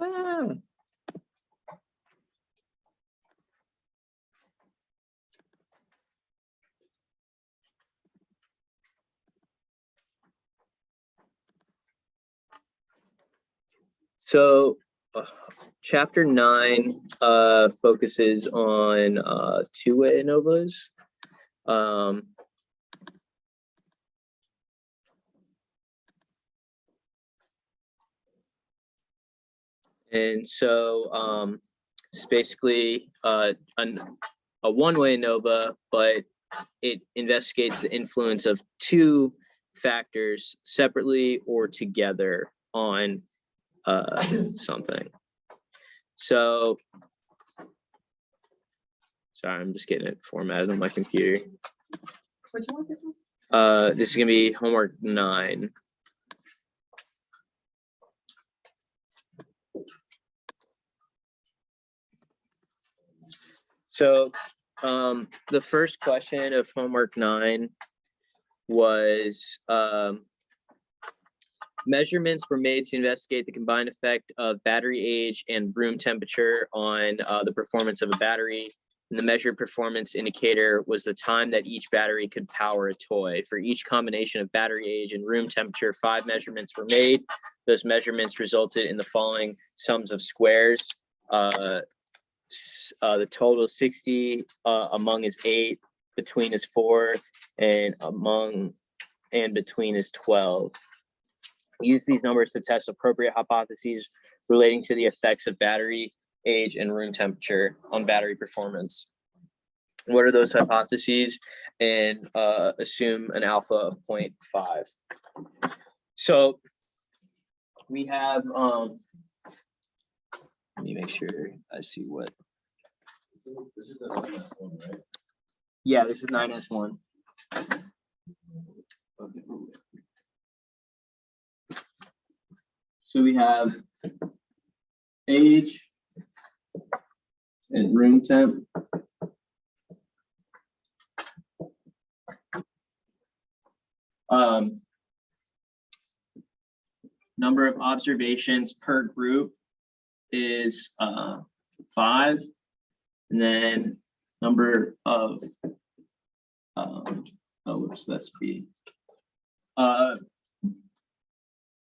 Ah. So chapter 9 focuses on two-way ANOVAs. And so it's basically a one-way ANOVA, but it investigates the influence of two factors separately or together on something. So, sorry, I'm just getting it formatted on my computer. Which one is this? This is gonna be homework 9. So the first question of homework 9 was measurements were made to investigate the combined effect of battery age and room temperature on the performance of a battery. And the measured performance indicator was the time that each battery could power a toy. For each combination of battery age and room temperature, 5 measurements were made. Those measurements resulted in the following sums of squares. The total is 60, among is 8, between is 4, and among and between is 12. Use these numbers to test appropriate hypotheses relating to the effects of battery age and room temperature on battery performance. What are those hypotheses? And assume an alpha of 0.5. So we have, let me make sure I see what. This is the 9S1, right? Yeah, this is 9S1. So we have age and room temp. Number of observations per group is 5, and then number of that's B.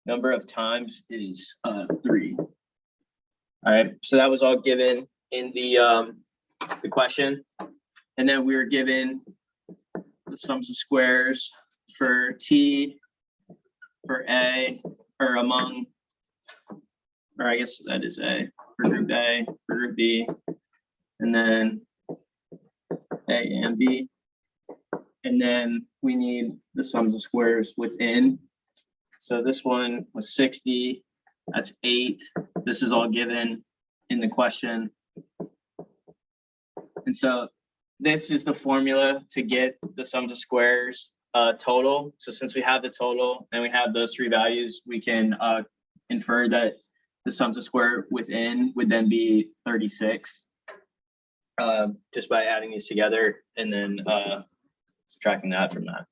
Number of times is 3. All right, so that was all given in the question, and then we were given the sums of squares for T, for A, or among, or I guess that is A, for group A, for group B, and then A and B. And then we need the sums of squares within. So this one was 60, that's 8. This is all given in the question. And so this is the formula to get the sums of squares total. So since we have the total and we have those 3 values, we can infer that the sums of square within would then be 36, just by adding these together and then subtracting that from that.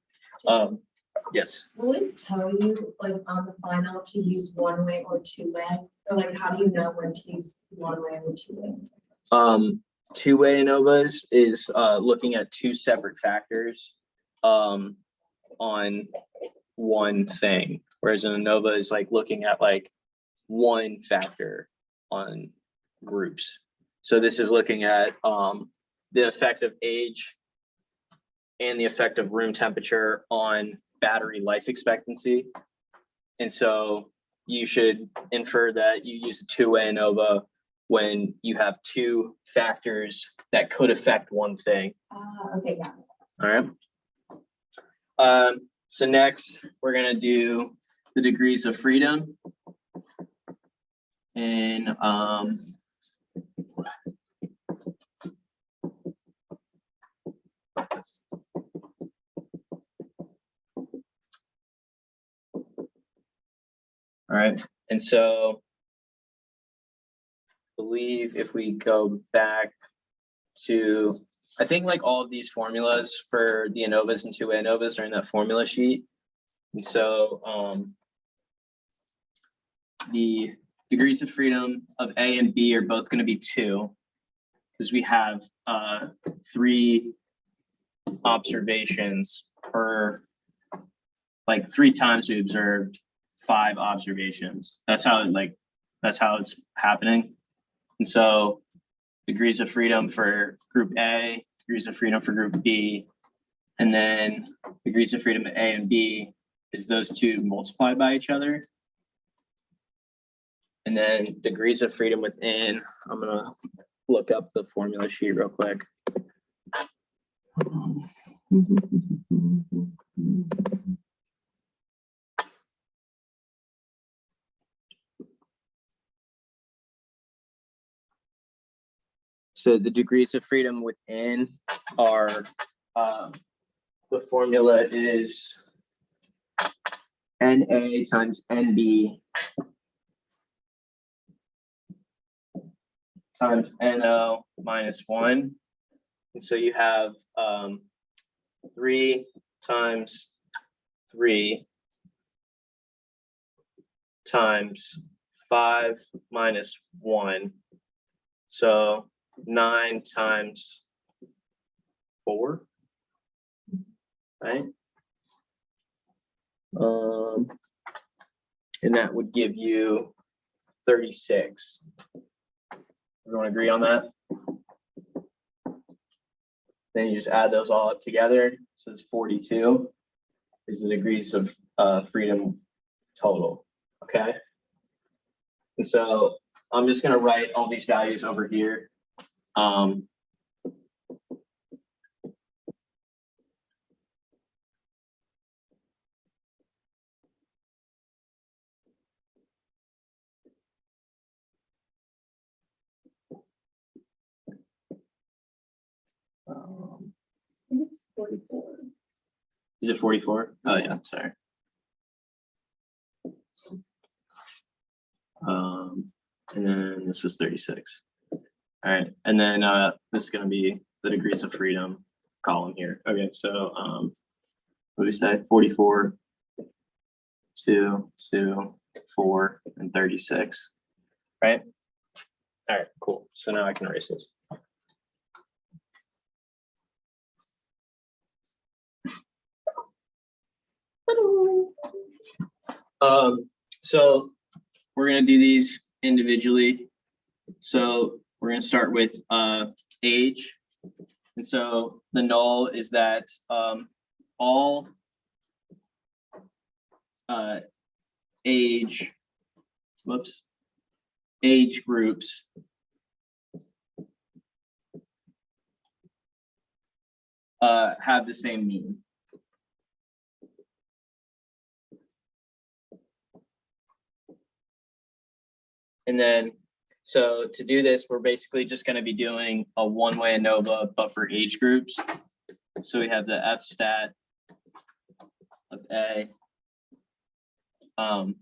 Yes. Will it tell you, like, on the final to use one way or two way? Or like, how do you know when to use one way or two way? Two-way ANOVAs is looking at 2 separate factors on one thing, whereas an ANOVA is like looking at like one factor on groups. So this is looking at the effect of age and the effect of room temperature on battery life expectancy. And so you should infer that you use a two-way ANOVA when you have 2 factors that could affect one thing. Okay, got it. All right. So next we're gonna do the degrees of freedom. And all right, and so I believe if we go back to, I think like all of these formulas for the ANOVAs and two-way ANOVAs are in that formula sheet. And so the degrees of freedom of A and B are both going to be 2, because we have 3 observations per, like 3 times we observed 5 observations. That's how it's happening. And so degrees of freedom for group A, degrees of freedom for group B, and then degrees of freedom of A and B is those 2 multiplied by each other. And then degrees of freedom within, I'm gonna look up the formula sheet real quick. So the degrees of freedom within are, the formula is NA times NB times NO minus 1. And so you have 3 times 3 times 5 minus 1. So 9 times 4, right? And that would give you 36. Everyone agree on that? Then you just add those all up together. So it's 42 is the degrees of freedom total, okay? And so I'm just gonna write all these values over here. I think it's 44. Is it 44? Oh yeah, sorry. And then this was 36. All right, and then this is going to be the degrees of freedom column here. Okay, so what do we say? 44, 2, 2, 4, and 36. Right? All right, cool. So now I can erase this. So we're going to do these individually. So we're going to start with age. And so the null is that all age groups have the same mean. And then, so to do this, we're basically just going to be doing a one-way ANOVA, but for age groups. So we have the F stat of A. So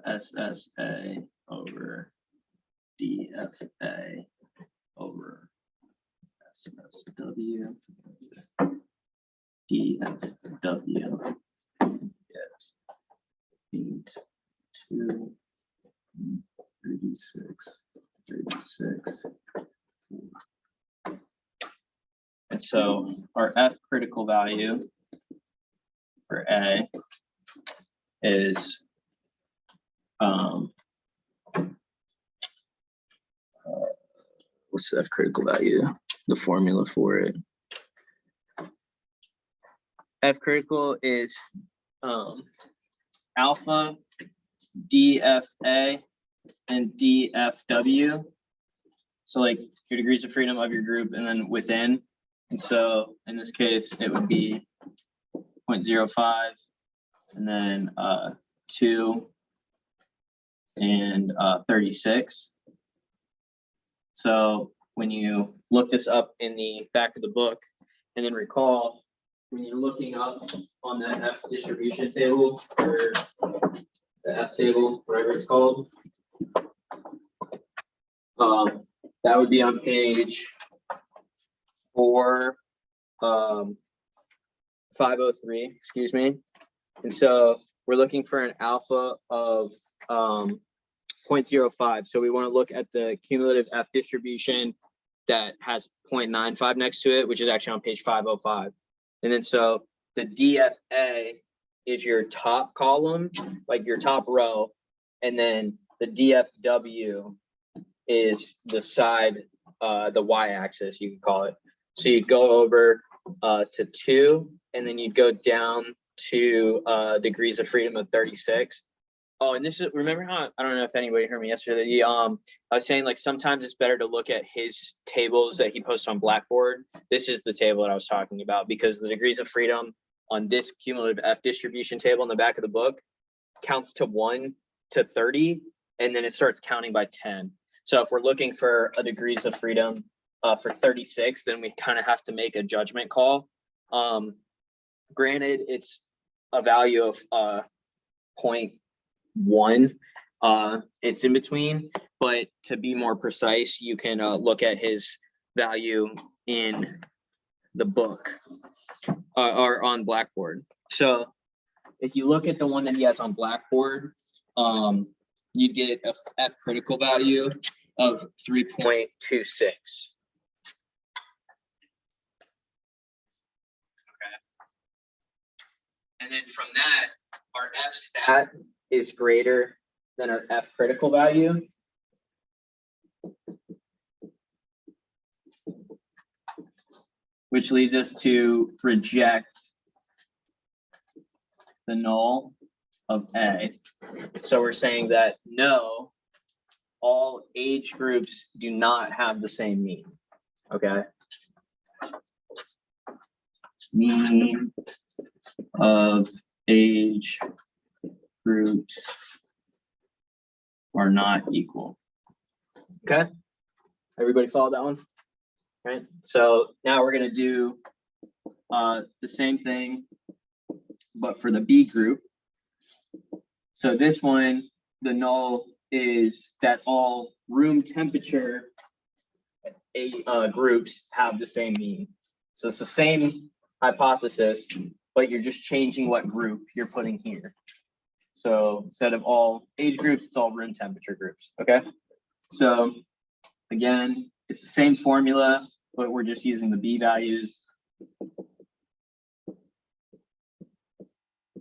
SSA over DFA over SSW DFW. Yes. 8, 2, 36, 36, 4. And so our F critical value for A is what's the F critical value? The formula for it. F critical is alpha, DFA, and DFW. So like your degrees of freedom of your group and then within. And so in this case, it would be 0.05 and then 2 and 36. So when you look this up in the back of the book and then recall when you're looking up on the F distribution table or the F table, whatever it's called, that would be on page 503, excuse me. And so we're looking for an alpha of 0.05. So we want to look at the cumulative F distribution that has 0.95 next to it, which is actually on page 505. And then so the DFA is your top column, like your top row, and then the DFW is the side, the y-axis, you can call it. So you'd go over to 2, and then you'd go down to degrees of freedom of 36. Oh, and this is, remember how, I don't know if anybody heard me yesterday, I was saying like sometimes it's better to look at his tables that he posts on Blackboard. This is the table that I was talking about, because the degrees of freedom on this cumulative F distribution table in the back of the book counts to 1 to 30, and then it starts counting by 10. So if we're looking for a degrees of freedom for 36, then we kind of have to make a judgment call. Granted, it's a value of 0.1. It's in between, but to be more precise, you can look at his value in the book or on Blackboard. So if you look at the one that he has on Blackboard, you'd get a F critical value of 3.26. And then from that, our F stat is greater than our F critical value. Which leads us to reject the null of A. So we're saying that no, all age groups do not have the same mean, okay? Mean of age groups are not equal. Okay, everybody follow that one? Right, so now we're gonna do the same thing, but for the B group. So this one, the null is that all room temperature groups have the same mean. So it's the same hypothesis, but you're just changing what group you're putting here. So instead of all age groups, it's all room temperature groups, okay? So again, it's the same formula, but we're just using the B values.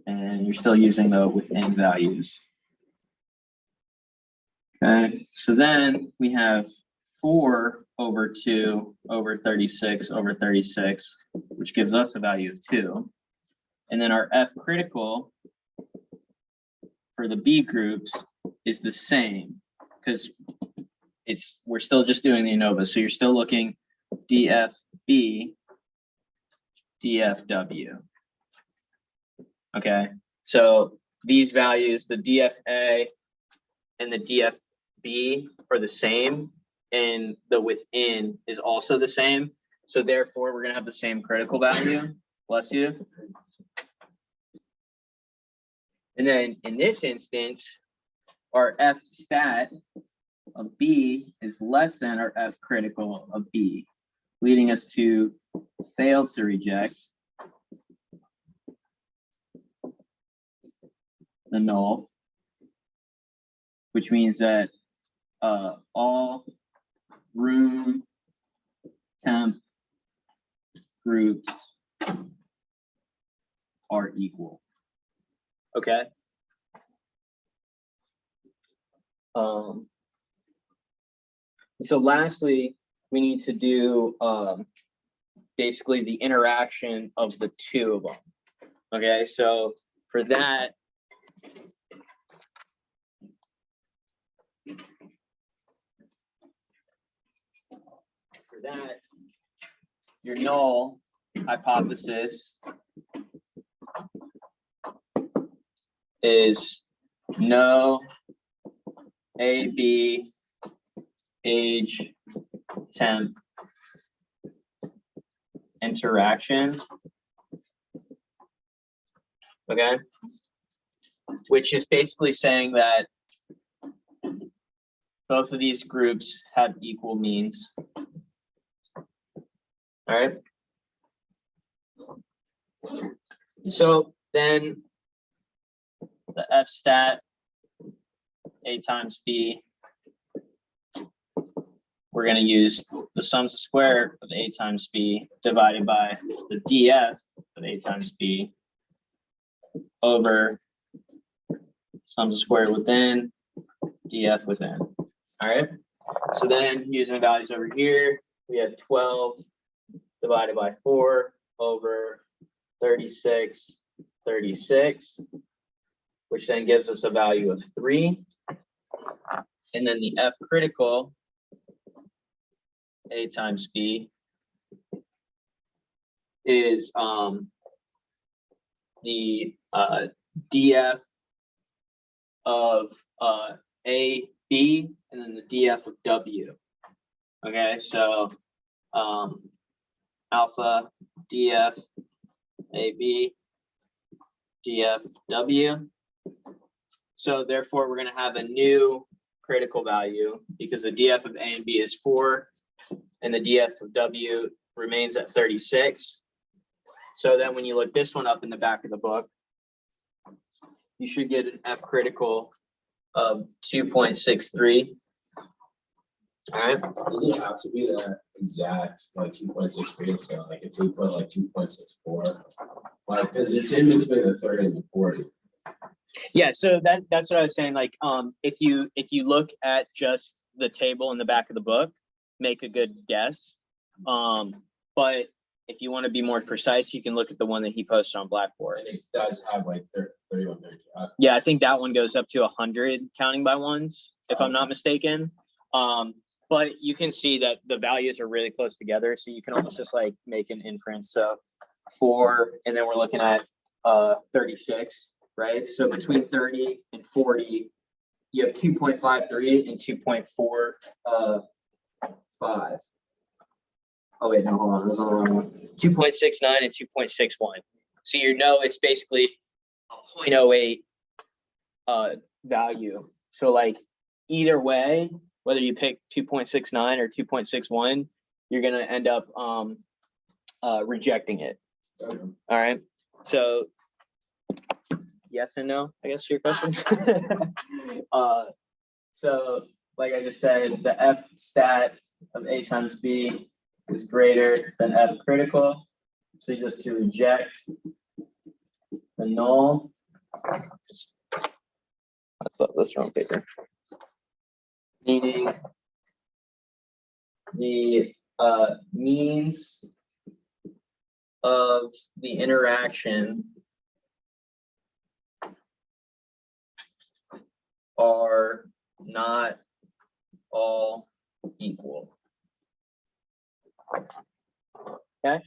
And you're still using the within values. Okay, so then we have 4 over 2 over 36 over 36, which gives us a value of 2. And then our F critical for the B groups is the same, because we're still just doing the ANOVA. So you're still looking DFB, DFW. Okay, so these values, the DFA and the DFB are the same, and the within is also the same. So therefore, we're gonna have the same critical value. Bless you. And then in this instance, our F stat of B is less than our F critical of B, leading us to fail to reject the null, which means that all room temp groups are equal. Okay. So lastly, we need to do basically the interaction of the two of them. Okay, so for that, your null hypothesis is no AB age temp interaction. Okay, which is basically saying that both of these groups have equal means. All right. So then the F stat A times B. We're going to use the sums of square of A times B divided by the DF of A times B over sums of square within DF within. All right. So then using the values over here, we have 12 divided by 4 over 36, 36, which then gives us a value of 3. And then the F critical, A times B, is the DF of A, B, and then the DF of W. Okay, so alpha DF AB DF W. So therefore, we're going to have a new critical value because the DF of A and B is 4, and the DF of W remains at 36. So then when you look this one up in the back of the book, you should get an F critical of 2.63. All right. Does it have to be that exact, like 2.63? So like if we put like 2.64, like, because it's in between the 30 and the 40. Yeah, so that's what I was saying. Like, if you look at just the table in the back of the book, make a good guess. But if you want to be more precise, you can look at the one that he posted on Blackboard. And it does have like 31, 32. Yeah, I think that one goes up to 100 counting by ones, if I'm not mistaken. But you can see that the values are really close together, so you can almost just like make an inference. So 4, and then we're looking at 36, right? So between 30 and 40, you have 2.53 and 2.45. Oh wait, no, hold on, there's another one. 2.69 and 2.61. So you know it's basically a 0.08 value. So like either way, whether you pick 2.69 or 2.61, you're gonna end up rejecting it. Okay. All right. So yes and no, I guess your question. So like I just said, the F stat of A times B is greater than F critical. So just to reject the null. I thought this wrong paper. Meaning the means of the interaction are not all equal. Okay.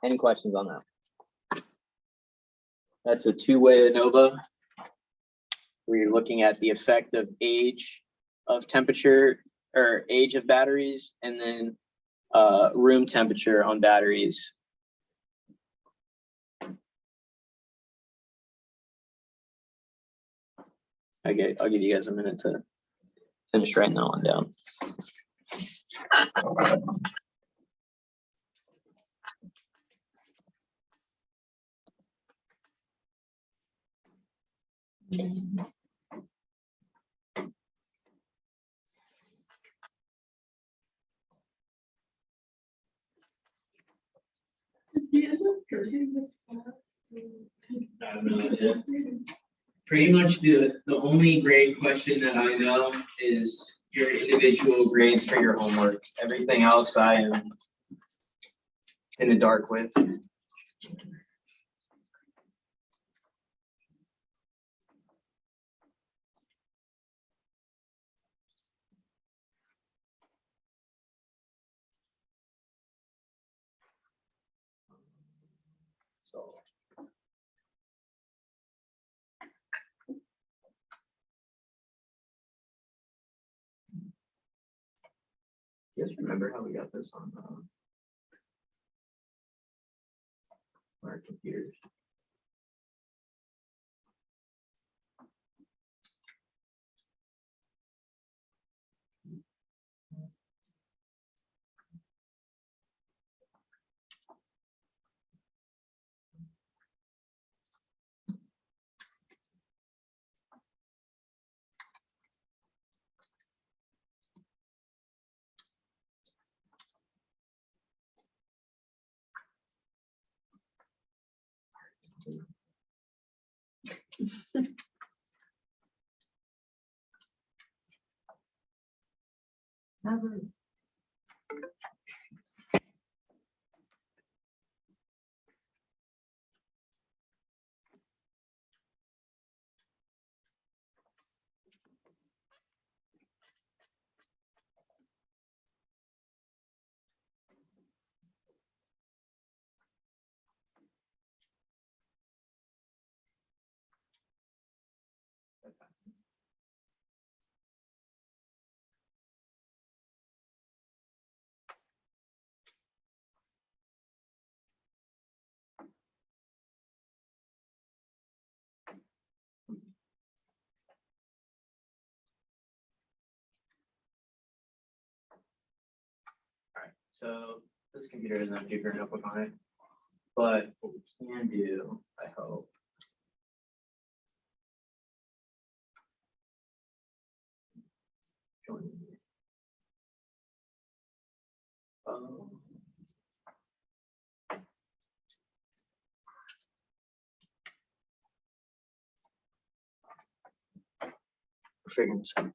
Any questions on that? That's a two-way ANOVA, where you're looking at the effect of age of temperature or age of batteries, and then room temperature on batteries. Okay, I'll give you guys a minute to finish writing that one down. Pretty much the only grade question that I know is your individual grades for your homework. Everything else I am in the dark with. So. You guys remember how we got this on our computers? Never. Alright, so this computer doesn't have Jupyter Notebook on it, but what we can do, I hope. Join me. We're figuring this out.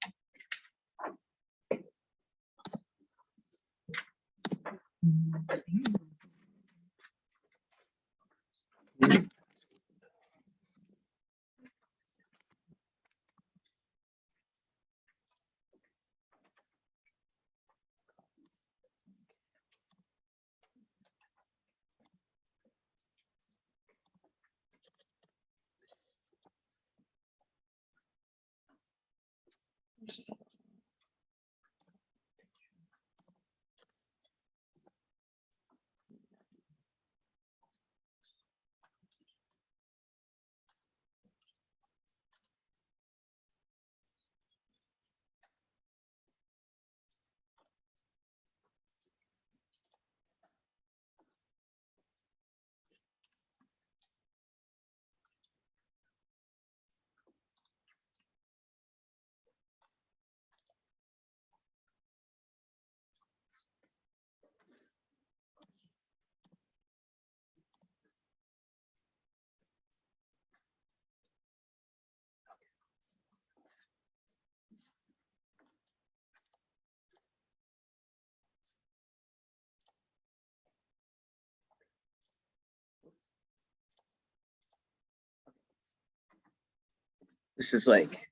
This is like,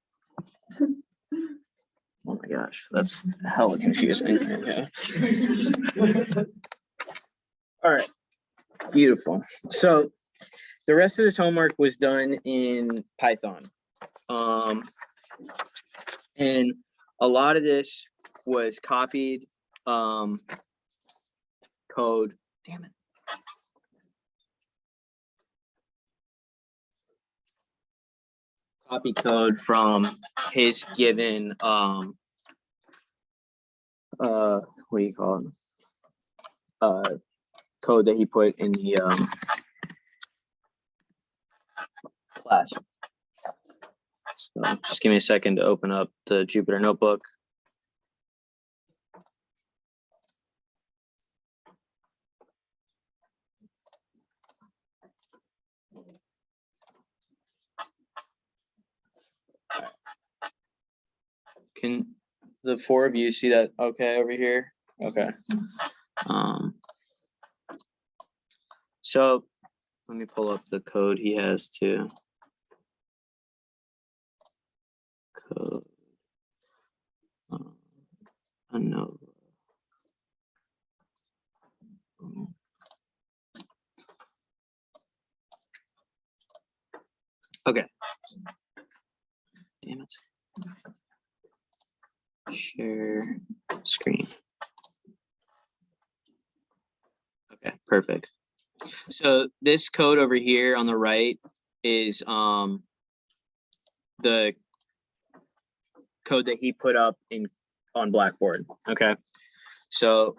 oh my gosh, that's hella confusing. Okay. All right, beautiful. So the rest of this homework was done in Python. And a lot of this was copied code. Damn it. Copy code from his given what do you call it? Code that he put in the class. So just give me a second to open up the Jupyter Notebook. Can the four of you see that okay over here? Okay. So let me pull up the code he has too. Code. ANOVA. Okay. Damn it. Share screen. Okay, perfect. So this code over here on the right is the code that he put up on Blackboard. Okay. So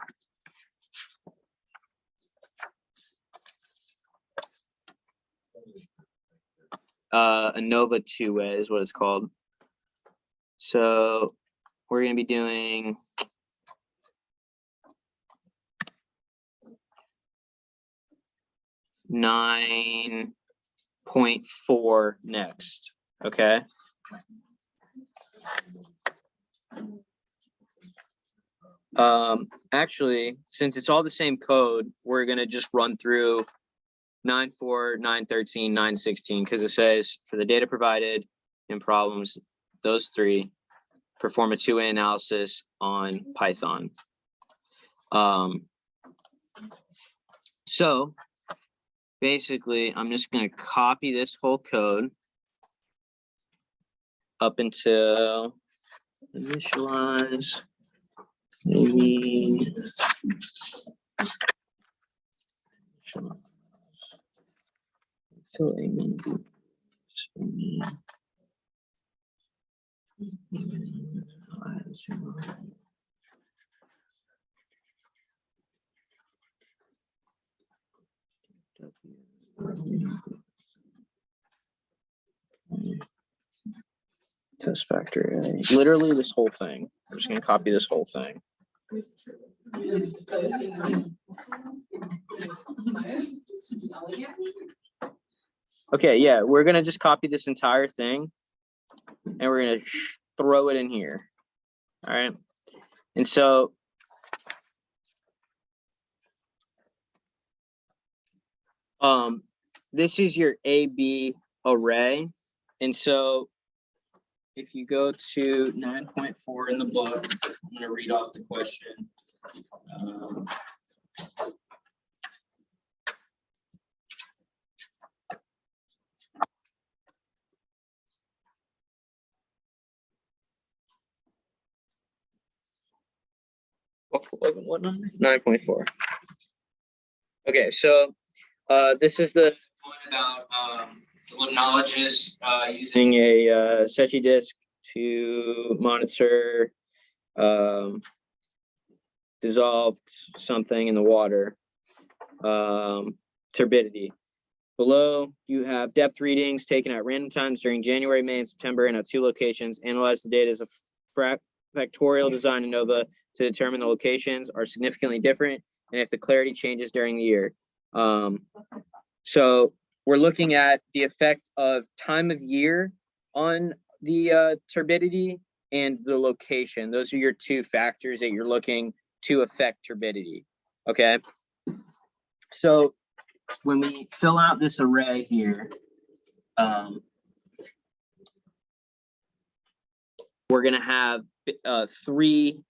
ANOVA 2 is what it's called. So we're going to be doing 9.4 next, okay? Actually, since it's all the same code, we're gonna just run through 9.4, 9.13, 9.16, because it says for the data provided in problems, those three, perform a two-way analysis on Python. So basically, I'm just gonna copy this whole code up until initialize, maybe. Test factor, literally this whole thing. I'm just gonna copy this whole thing. Okay, yeah, we're gonna just copy this entire thing and we're gonna throw it in here. All right. And so this is your AB array. And so if you go to 9.4 in the book, I'm gonna read off the question. What number? 9.4. Okay, so this is the one about the limnologist using a SETI disk to monitor dissolved something in the water, turbidity. Below, you have depth readings taken at random times during January, May, and September, and at 2 locations. Analyze the data as a factorial design ANOVA to determine the locations are significantly different and if the clarity changes during the year. So we're looking at the effect of time of year on the turbidity and the location. Those are your 2 factors that you're looking to affect turbidity. Okay. So when we fill out this array here, we're going to have 3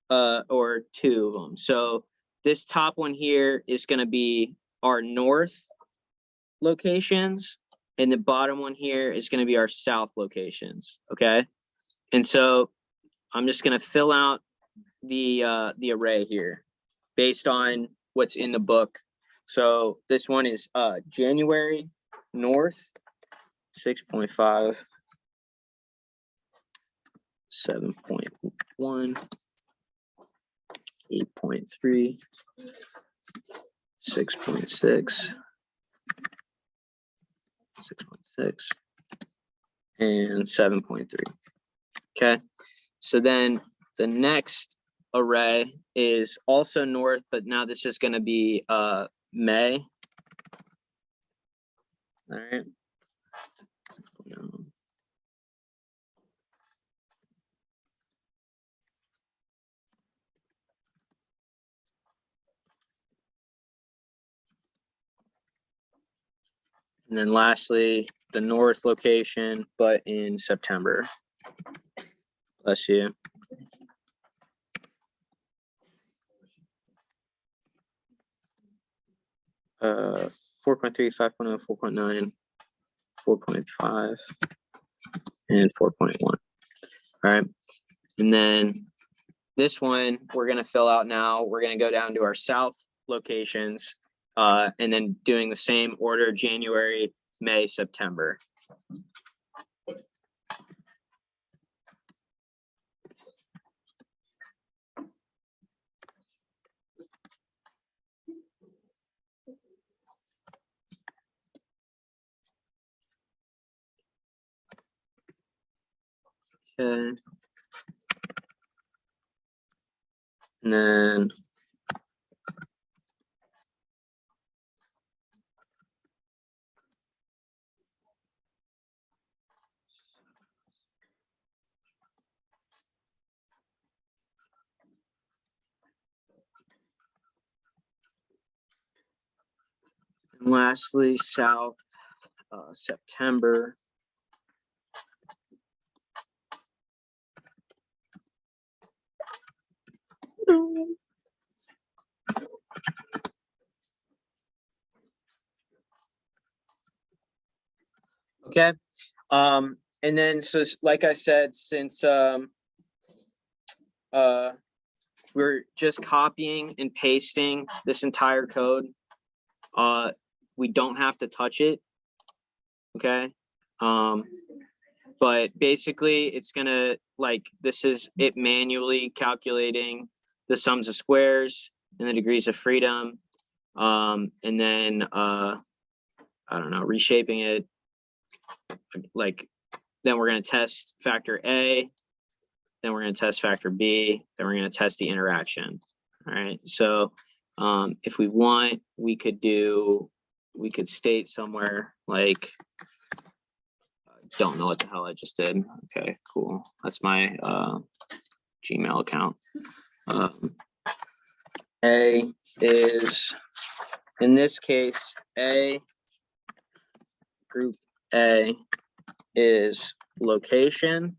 or 2 of them. So this top one here is going to be our north locations, and the bottom one here is going to be our south locations. Okay. And so I'm just going to fill out the array here based on what's in the book. So this one is January north 6.5, 7.1, 8.3, 6.6, 6.6, and 7.3. Okay, so then the next array is also north, but now this is going to be May. All right. And then lastly, the north location, but in September. Bless you. Uh, 4.3, 5.0, 4.9, 4.5, and 4.1. All right. And then this one we're going to fill out now. We're going to go down to our south locations and then doing the same order: January, May, September. Okay. And then And lastly, South September. Okay, and then so like I said, since we're just copying and pasting this entire code, we don't have to touch it. Okay, but basically it's gonna, like, this is it manually calculating the sums of squares and the degrees of freedom, and then I don't know, reshaping it, like, then we're going to test factor A, then we're going to test factor B, then we're going to test the interaction. All right, so if we want, we could state somewhere like, don't know what the hell I just did. Okay, cool, that's my Gmail account. A is, in this case, group A is location,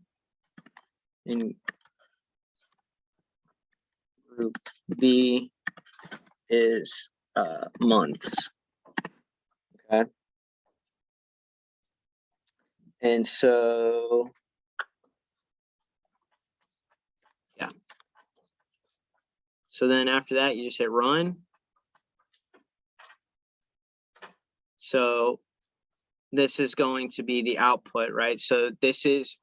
and group B is months. Okay, and so yeah, so then after that you just hit run. So this is going to be the output, right? So this is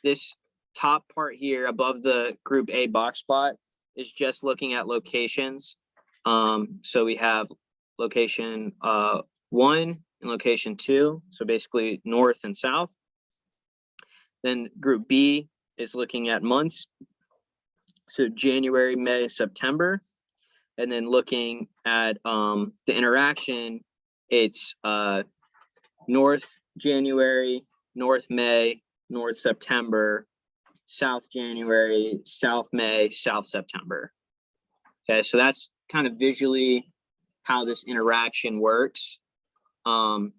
this top part here above the group A box plot is just looking at locations. So we have location 1 and location 2, so basically north and south. Then group B is looking at months, so January, May, September. And then looking at the interaction, it's North January, North May, North September, South January, South May, South September. Okay, so that's kind of visually how this interaction works. And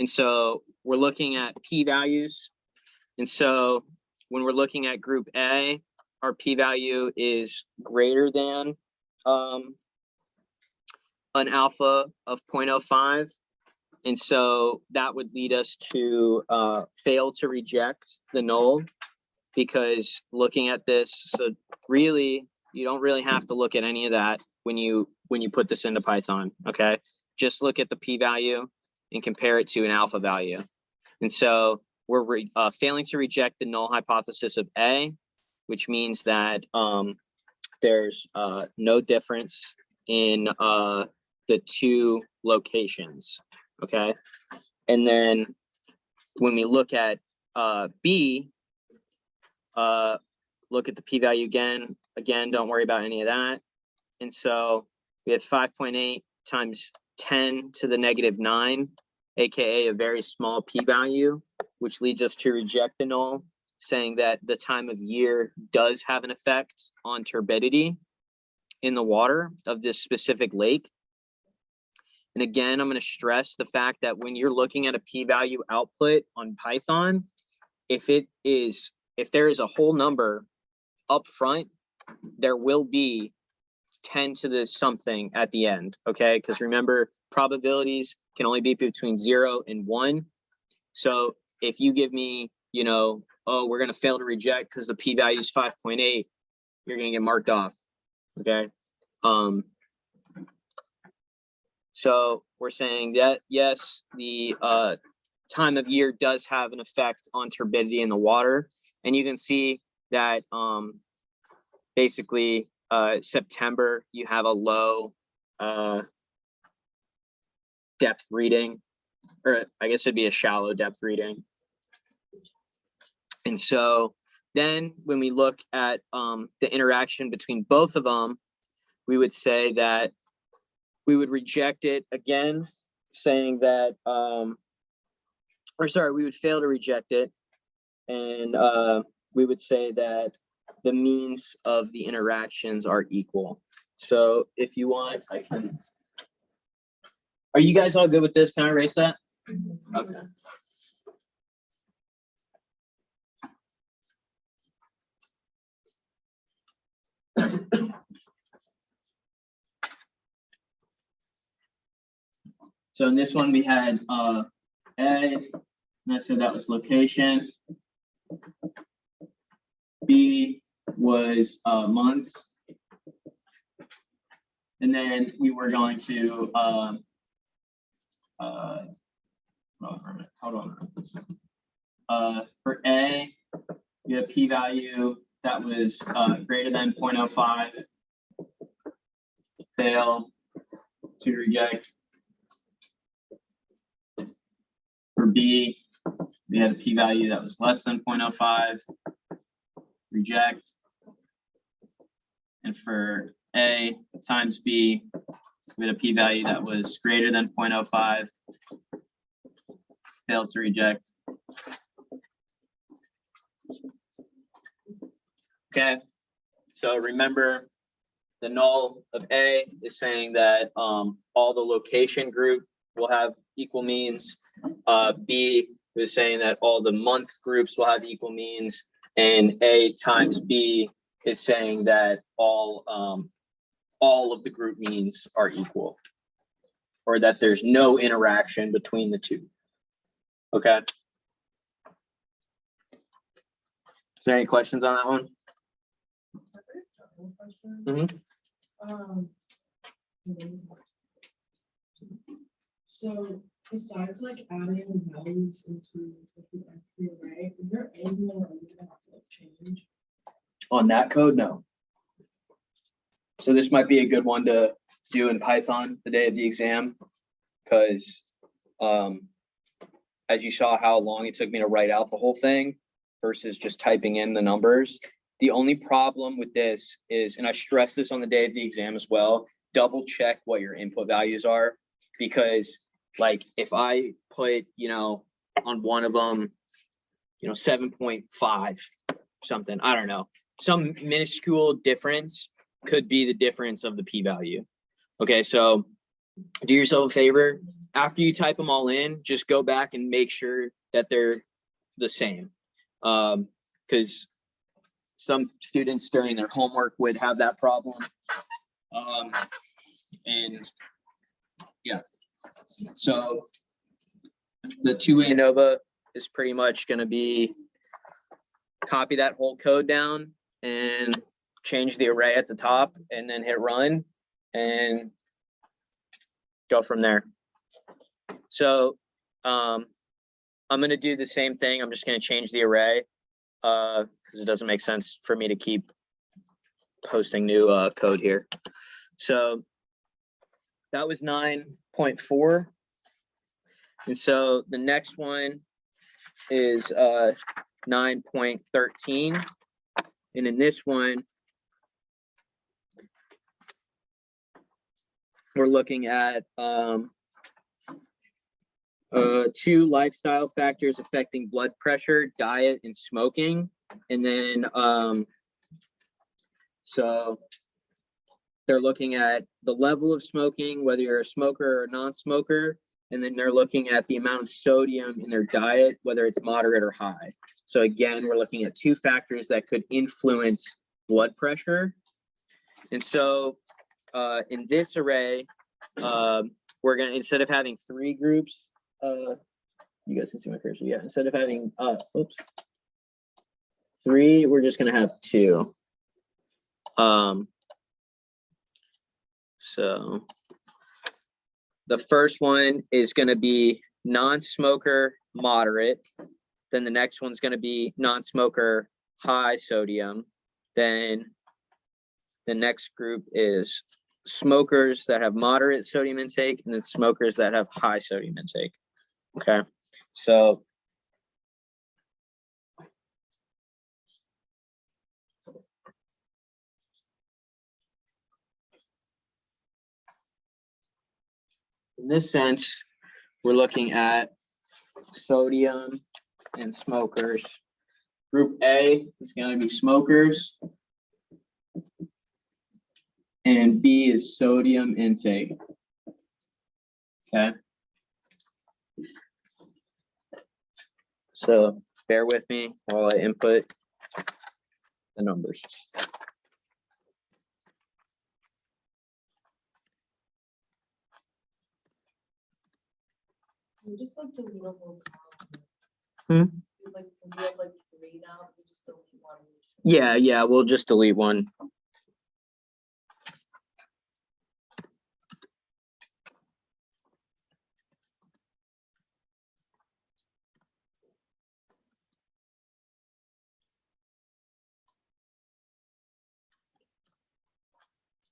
so we're looking at p-values. And so when we're looking at group A, our p-value is greater than an alpha of 0.05. And so that would lead us to fail to reject the null, because looking at this, so really, you don't really have to look at any of that when you put this into Python, okay? Just look at the p-value and compare it to an alpha value. And so we're failing to reject the null hypothesis of A, which means that there's no difference in the two locations. Okay, and then when we look at B, look at the p-value again, don't worry about any of that. And so we have 5.8 times 10 to the -9, aka a very small p-value, which leads us to reject the null, saying that the time of year does have an effect on turbidity in the water of this specific lake. And again, I'm going to stress the fact that when you're looking at a p-value output on Python, if there is a whole number up front, there will be 10 to the something at the end, okay? Because remember, probabilities can only be between 0 and 1. So if you give me, oh, we're going to fail to reject because the p-value is 5.8, you're going to get marked off, okay? So we're saying that, yes, the time of year does have an effect on turbidity in the water. And you can see that basically September, you have a low depth reading, or I guess it'd be a shallow depth reading. And so then when we look at the interaction between both of them, we would say that we would reject it again, saying that, we would fail to reject it. And we would say that the means of the interactions are equal. So if you want, I can Are you guys all good with this? Can I erase that? Okay. So in this one, we had A, and I said that was location. B was months. And then we were going to hold on. For A, we have p-value that was greater than 0.05. Fail to reject. For B, we had a p-value that was less than 0.05. Reject. And for A times B, we had a p-value that was greater than 0.05. Failed to reject. Okay, so remember the null of A is saying that all the location group will have equal means. B is saying that all the month groups will have equal means, and A times B is saying that all of the group means are equal, or that there's no interaction between the two. Okay. Is there any questions on that one? So besides like adding values into the array, is there anything that we're gonna have to like change? On that code, no. So this might be a good one to do in Python the day of the exam, because as you saw how long it took me to write out the whole thing versus just typing in the numbers. The only problem with this is, and I stress this on the day of the exam as well, double check what your input values are, because like if I put, on one of them, 7.5 something, I don't know, some minuscule difference could be the difference of the p-value. Okay, so do yourself a favor. After you type them all in, just go back and make sure that they're the same. Because some students during their homework would have that problem. And yeah, so the two-way ANOVA is pretty much going to be copy that whole code down and change the array at the top and then hit run and go from there. So I'm going to do the same thing. I'm just going to change the array because it doesn't make sense for me to keep posting new code here. So that was 9.4. And so the next one is 9.13. And in this one, we're looking at 2 lifestyle factors affecting blood pressure, diet, and smoking. And then, so they're looking at the level of smoking, whether you're a smoker or a non-smoker, and then they're looking at the amount of sodium in their diet, whether it's moderate or high. So again, we're looking at 2 factors that could influence blood pressure. And so in this array, we're gonna, instead of having 3 groups, you guys can see my cursor, yeah, instead of having, 3, we're just gonna have 2. So the first one is gonna be non-smoker moderate. Then the next one's gonna be non-smoker high sodium. Then the next group is smokers that have moderate sodium intake, and then smokers that have high sodium intake. Okay, so in this sense, we're looking at sodium and smokers. Group A is going to be smokers, and B is sodium intake. Okay. So bear with me while I input the numbers. Just like the little. Hmm? Like, cause you have like 3 now, you just delete one. Yeah, we'll just delete one.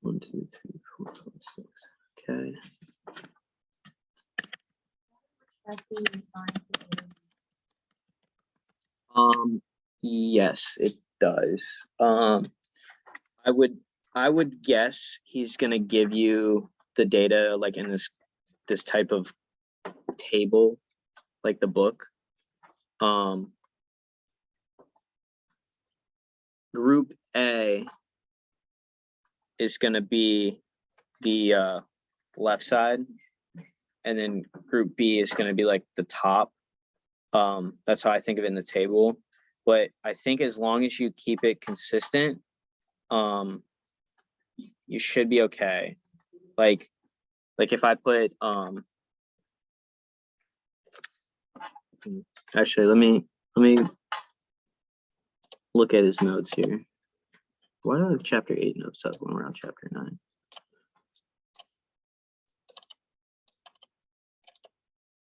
One, two, three, 4, 5, 6. Okay. That's the science. Yes, it does. I would guess he's gonna give you the data like in this type of table, like the book. Group A is gonna be the left side, and then group B is gonna be like the top. That's how I think of it in the table. But I think as long as you keep it consistent, you should be okay. Like if I put actually let me look at his notes here. Why do I have chapter 8 notes up when we're on chapter 9?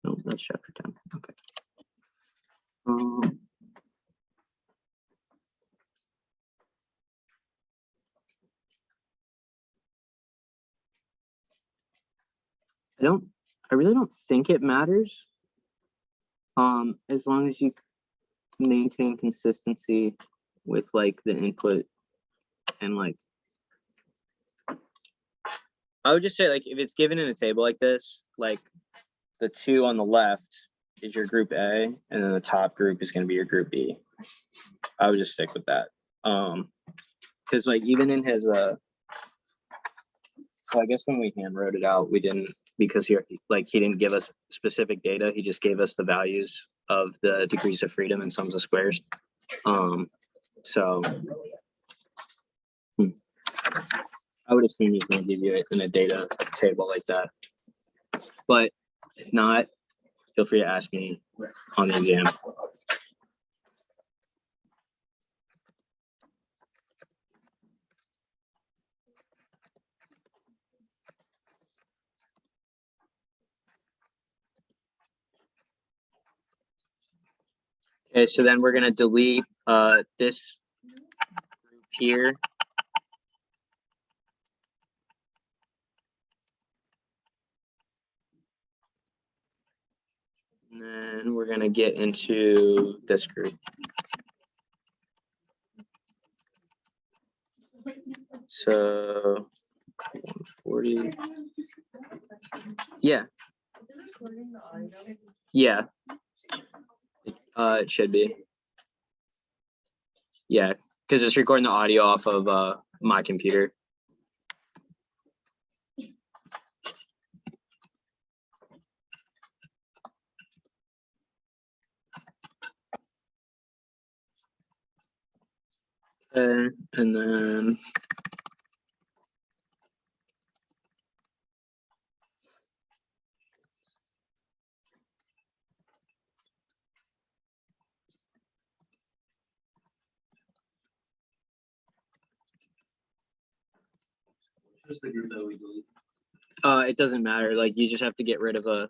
No, that's chapter 10. Okay. I really don't think it matters. As long as you maintain consistency with like the input and like, I would just say like if it's given in a table like this, like the 2 on the left is your group A, and then the top group is going to be your group B. I would just stick with that. Because like even in his so I guess when we hand wrote it out, we didn't, because he didn't give us specific data. He just gave us the values of the degrees of freedom and sums of squares. So I would assume he's going to give you it in a data table like that. But if not, feel free to ask me on the exam. Okay, so then we're going to delete this group here. And then we're going to get into this group. So 140. Yeah. Yeah. It should be. Yeah, because it's recording the audio off of my computer. Okay, and then Just the group that we delete. it doesn't matter. Like you just have to get rid of a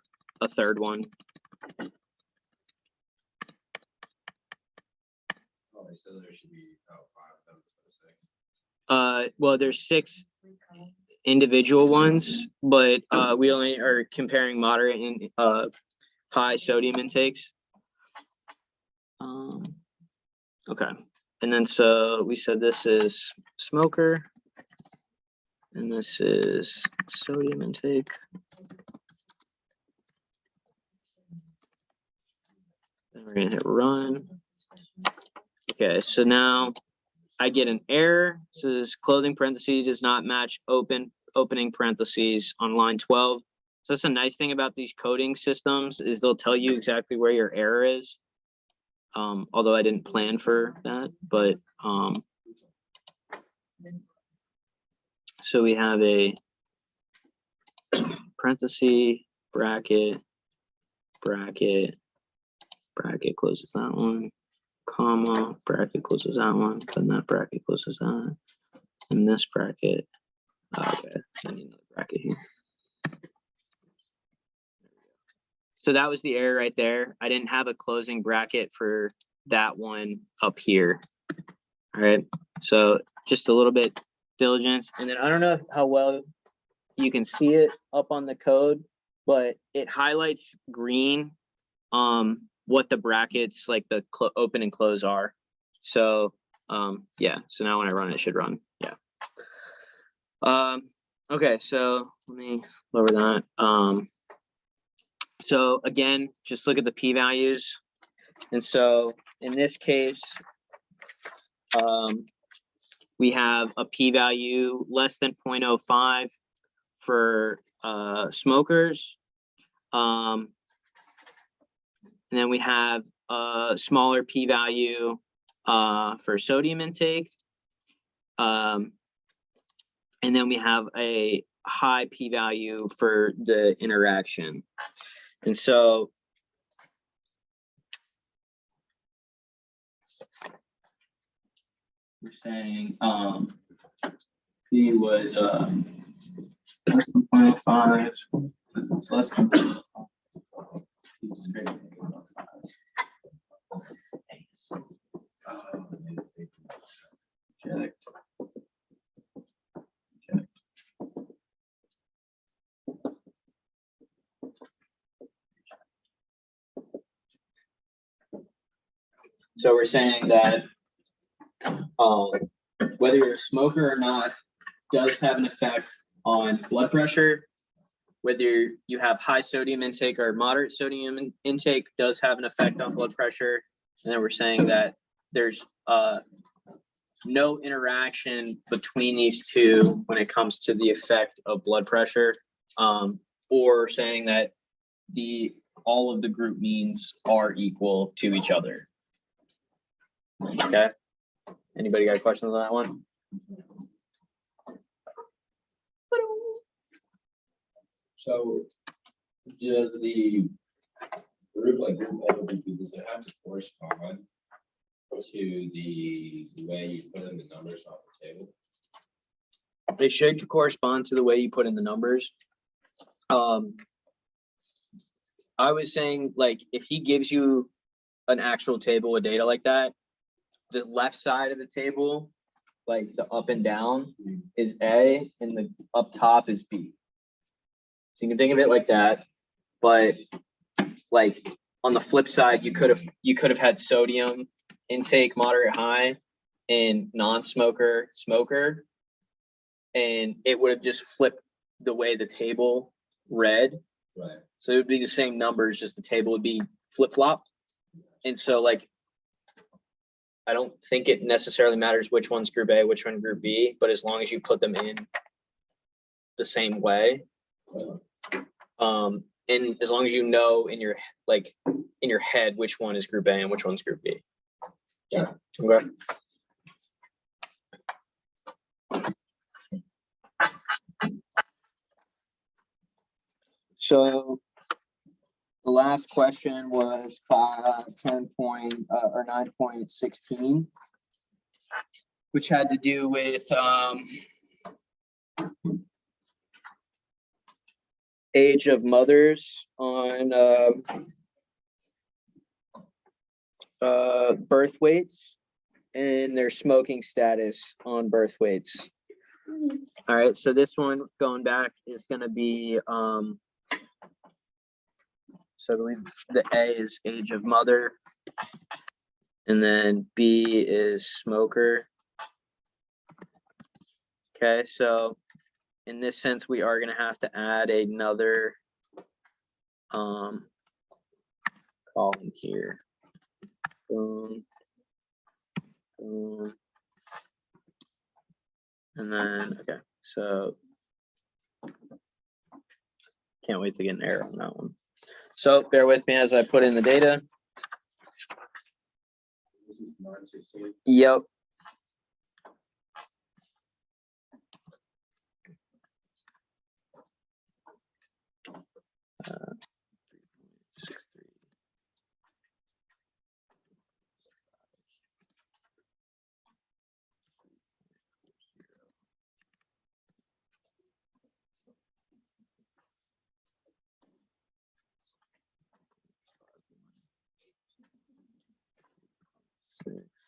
third one. Oh, I said there should be 5 of them instead of 6. Well, there's 6 individual ones, but we only are comparing moderate and high sodium intakes. Okay, and then so we said this is smoker, and this is sodium intake. Then we're gonna hit run. Okay, so now I get an error. It says clothing parentheses does not match opening parentheses on line 12. that's a nice thing about these coding systems is they'll tell you exactly where your error is. Although I didn't plan for that, but so we have a parenthesis, bracket, bracket, bracket closes that one, comma, bracket closes that one, then that bracket closes that, and this bracket. Okay, I need another bracket here. So that was the error right there. I didn't have a closing bracket for that one up here. All right, so just a little bit diligence. And then I don't know how well you can see it up on the code, but it highlights green what the brackets, like the open and close are. So yeah, so now when I run it, should run. Yeah. Okay, so let me lower that. So again, just look at the p-values. And so in this case, we have a p-value less than 0.05 for smokers. And then we have a smaller p-value for sodium intake. And then we have a high p-value for the interaction. And so we're saying P was less than 0.05, it's less than checked. So we're saying that whether you're a smoker or not does have an effect on blood pressure. Whether you have high sodium intake or moderate sodium intake does have an effect on blood pressure. And then we're saying that there's no interaction between these two when it comes to the effect of blood pressure, or saying that all of the group means are equal to each other. Okay. Anybody got questions on that one? So does the group like group LGB, does it have to correspond to the way you put in the numbers off the table? They should correspond to the way you put in the numbers. I was saying, like, if he gives you an actual table with data like that, the left side of the table, like the up and down, is A, and the up top is B. So you can think of it like that, but like on the flip side, you could have had sodium intake moderate high and non-smoker smoker, and it would have just flipped the way the table read. Right. So it would be the same numbers, just the table would be flip-flopped. And so like, I don't think it necessarily matters which one's group A, which one group B, but as long as you put them in the same way. And as long as you know in your head which one is group A and which one's group B. Yeah. Okay. So the last question was 9.16, which had to do with age of mothers on birth weights and their smoking status on birth weights. All right, so this one going back is going to be so I believe the A is age of mother, and then B is smoker. Okay, so in this sense, we are going to have to add another column here. Boom, boom. And then, okay, so can't wait to get an error on that one. So bear with me as I put in the data. This is 916. Yep. Uh, 3.63. Six.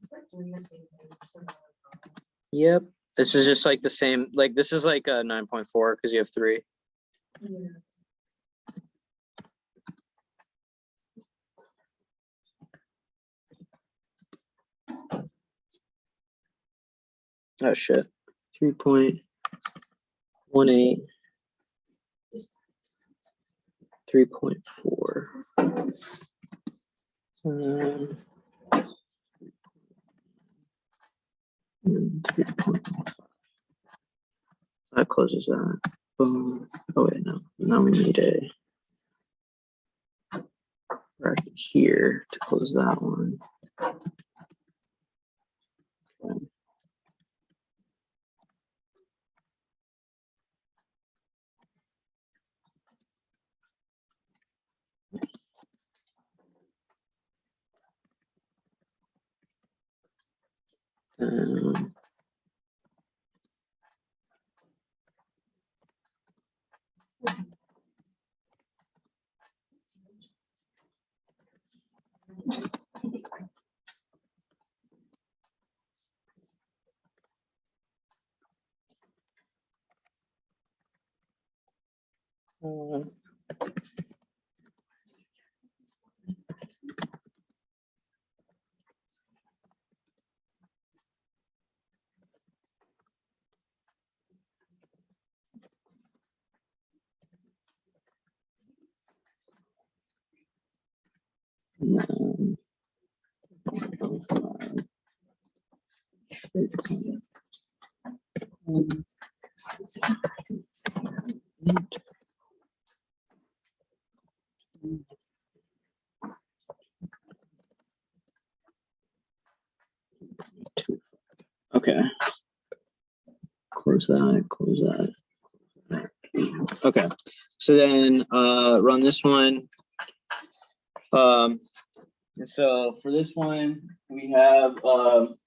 It's like doing the same thing, so now Yep. This is just like the same, like this is like a 9.4 because you have 3. yeah. Oh shit. 3.18. 3.4. And 3.5. That closes that. Boom. Oh wait, no. Now we need a bracket here to close that one. Okay. Um, um, Okay. Close that, close that. Okay, so then run this one. And so for this one, we have what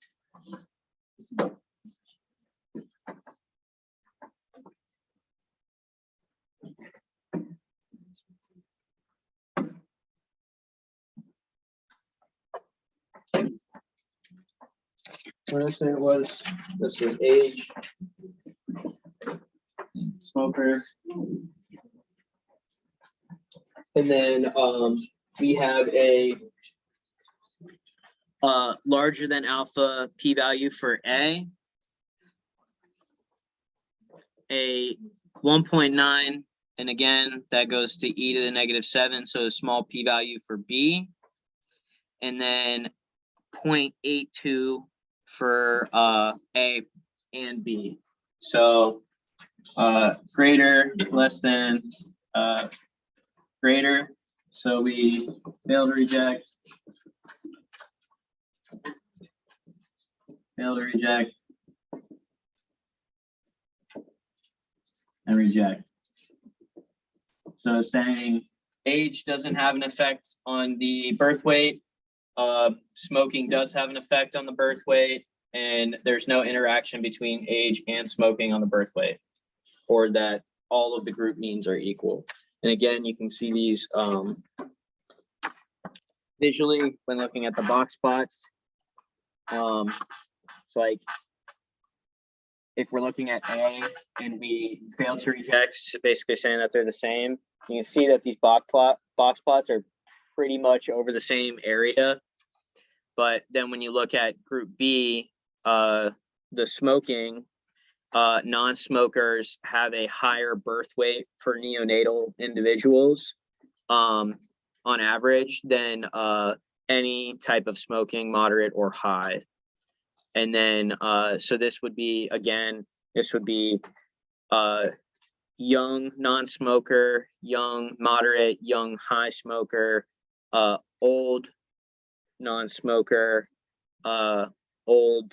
did I say it was? This is age, smoker. And then we have a larger than alpha p-value for A 1.9, and again, that goes to e to the -7, so a small p-value for B, and then 0.82 for A and B. So greater, less than, greater. So we fail to reject. Fail to reject. And reject. So saying age doesn't have an effect on the birth weight. Smoking does have an effect on the birth weight, and there's no interaction between age and smoking on the birth weight, or that all of the group means are equal. And again, you can see these visually when looking at the box plots. So like, if we're looking at A and we fail to reject, so basically saying that they're the same, you can see that these box plots are pretty much over the same area. But then when you look at group B, the smoking, non-smokers have a higher birth weight for neonatal individuals on average than any type of smoking, moderate or high. And then, so this would be, again, this would be young non-smoker, young moderate, young high smoker, old non-smoker, old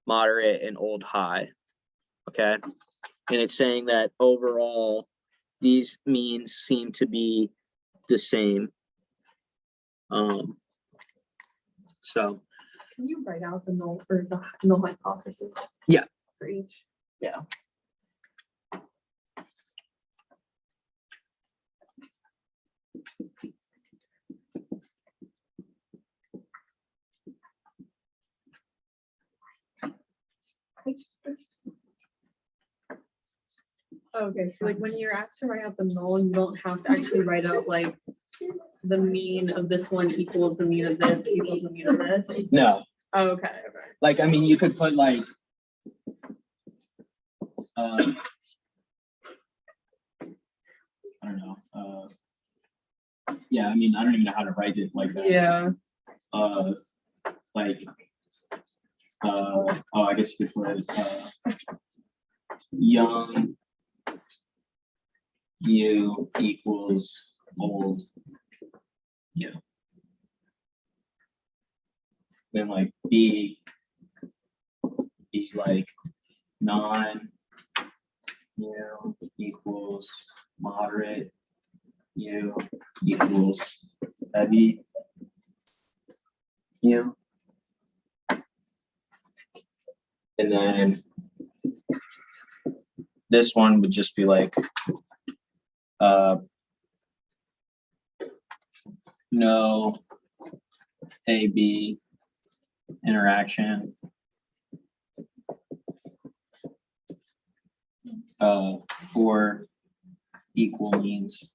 moderate, and old high. Okay. And it's saying that overall, these means seem to be the same. So Can you write out the null or the null hypothesis? Yeah. For each. yeah. Okay, so like when you're asked to write out the null, you don't have to actually write out like the mean of this one equals the mean of this equals the mean of this. No, Oh, okay, like, I mean, you could put like, I don't know, yeah, I mean, I don't even know how to write it like that. yeah. Like, oh, I guess you could put, young U equals old U. Then like B like non U equals moderate U equals heavy U. And then this one would just be like no A-B interaction for equal means.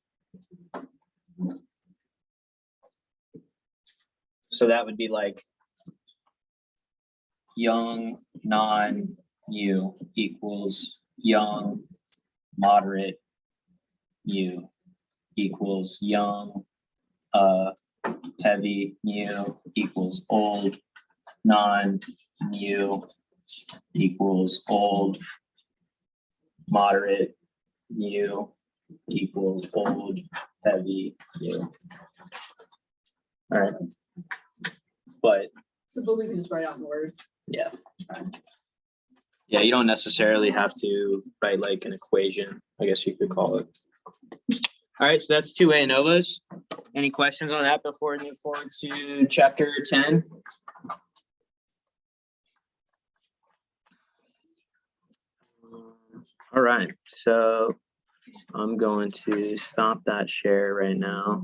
So that would be like young non-U equals young moderate U equals young heavy U equals old non-U equals old moderate U equals old heavy U. All right. But So but we can just write out in words. yeah. Yeah, you don't necessarily have to write like an equation, I guess you could call it. All right, so that's 2A ANOVAs. Any questions on that before we move forward to chapter 10? All right, so I'm going to stop that share right now.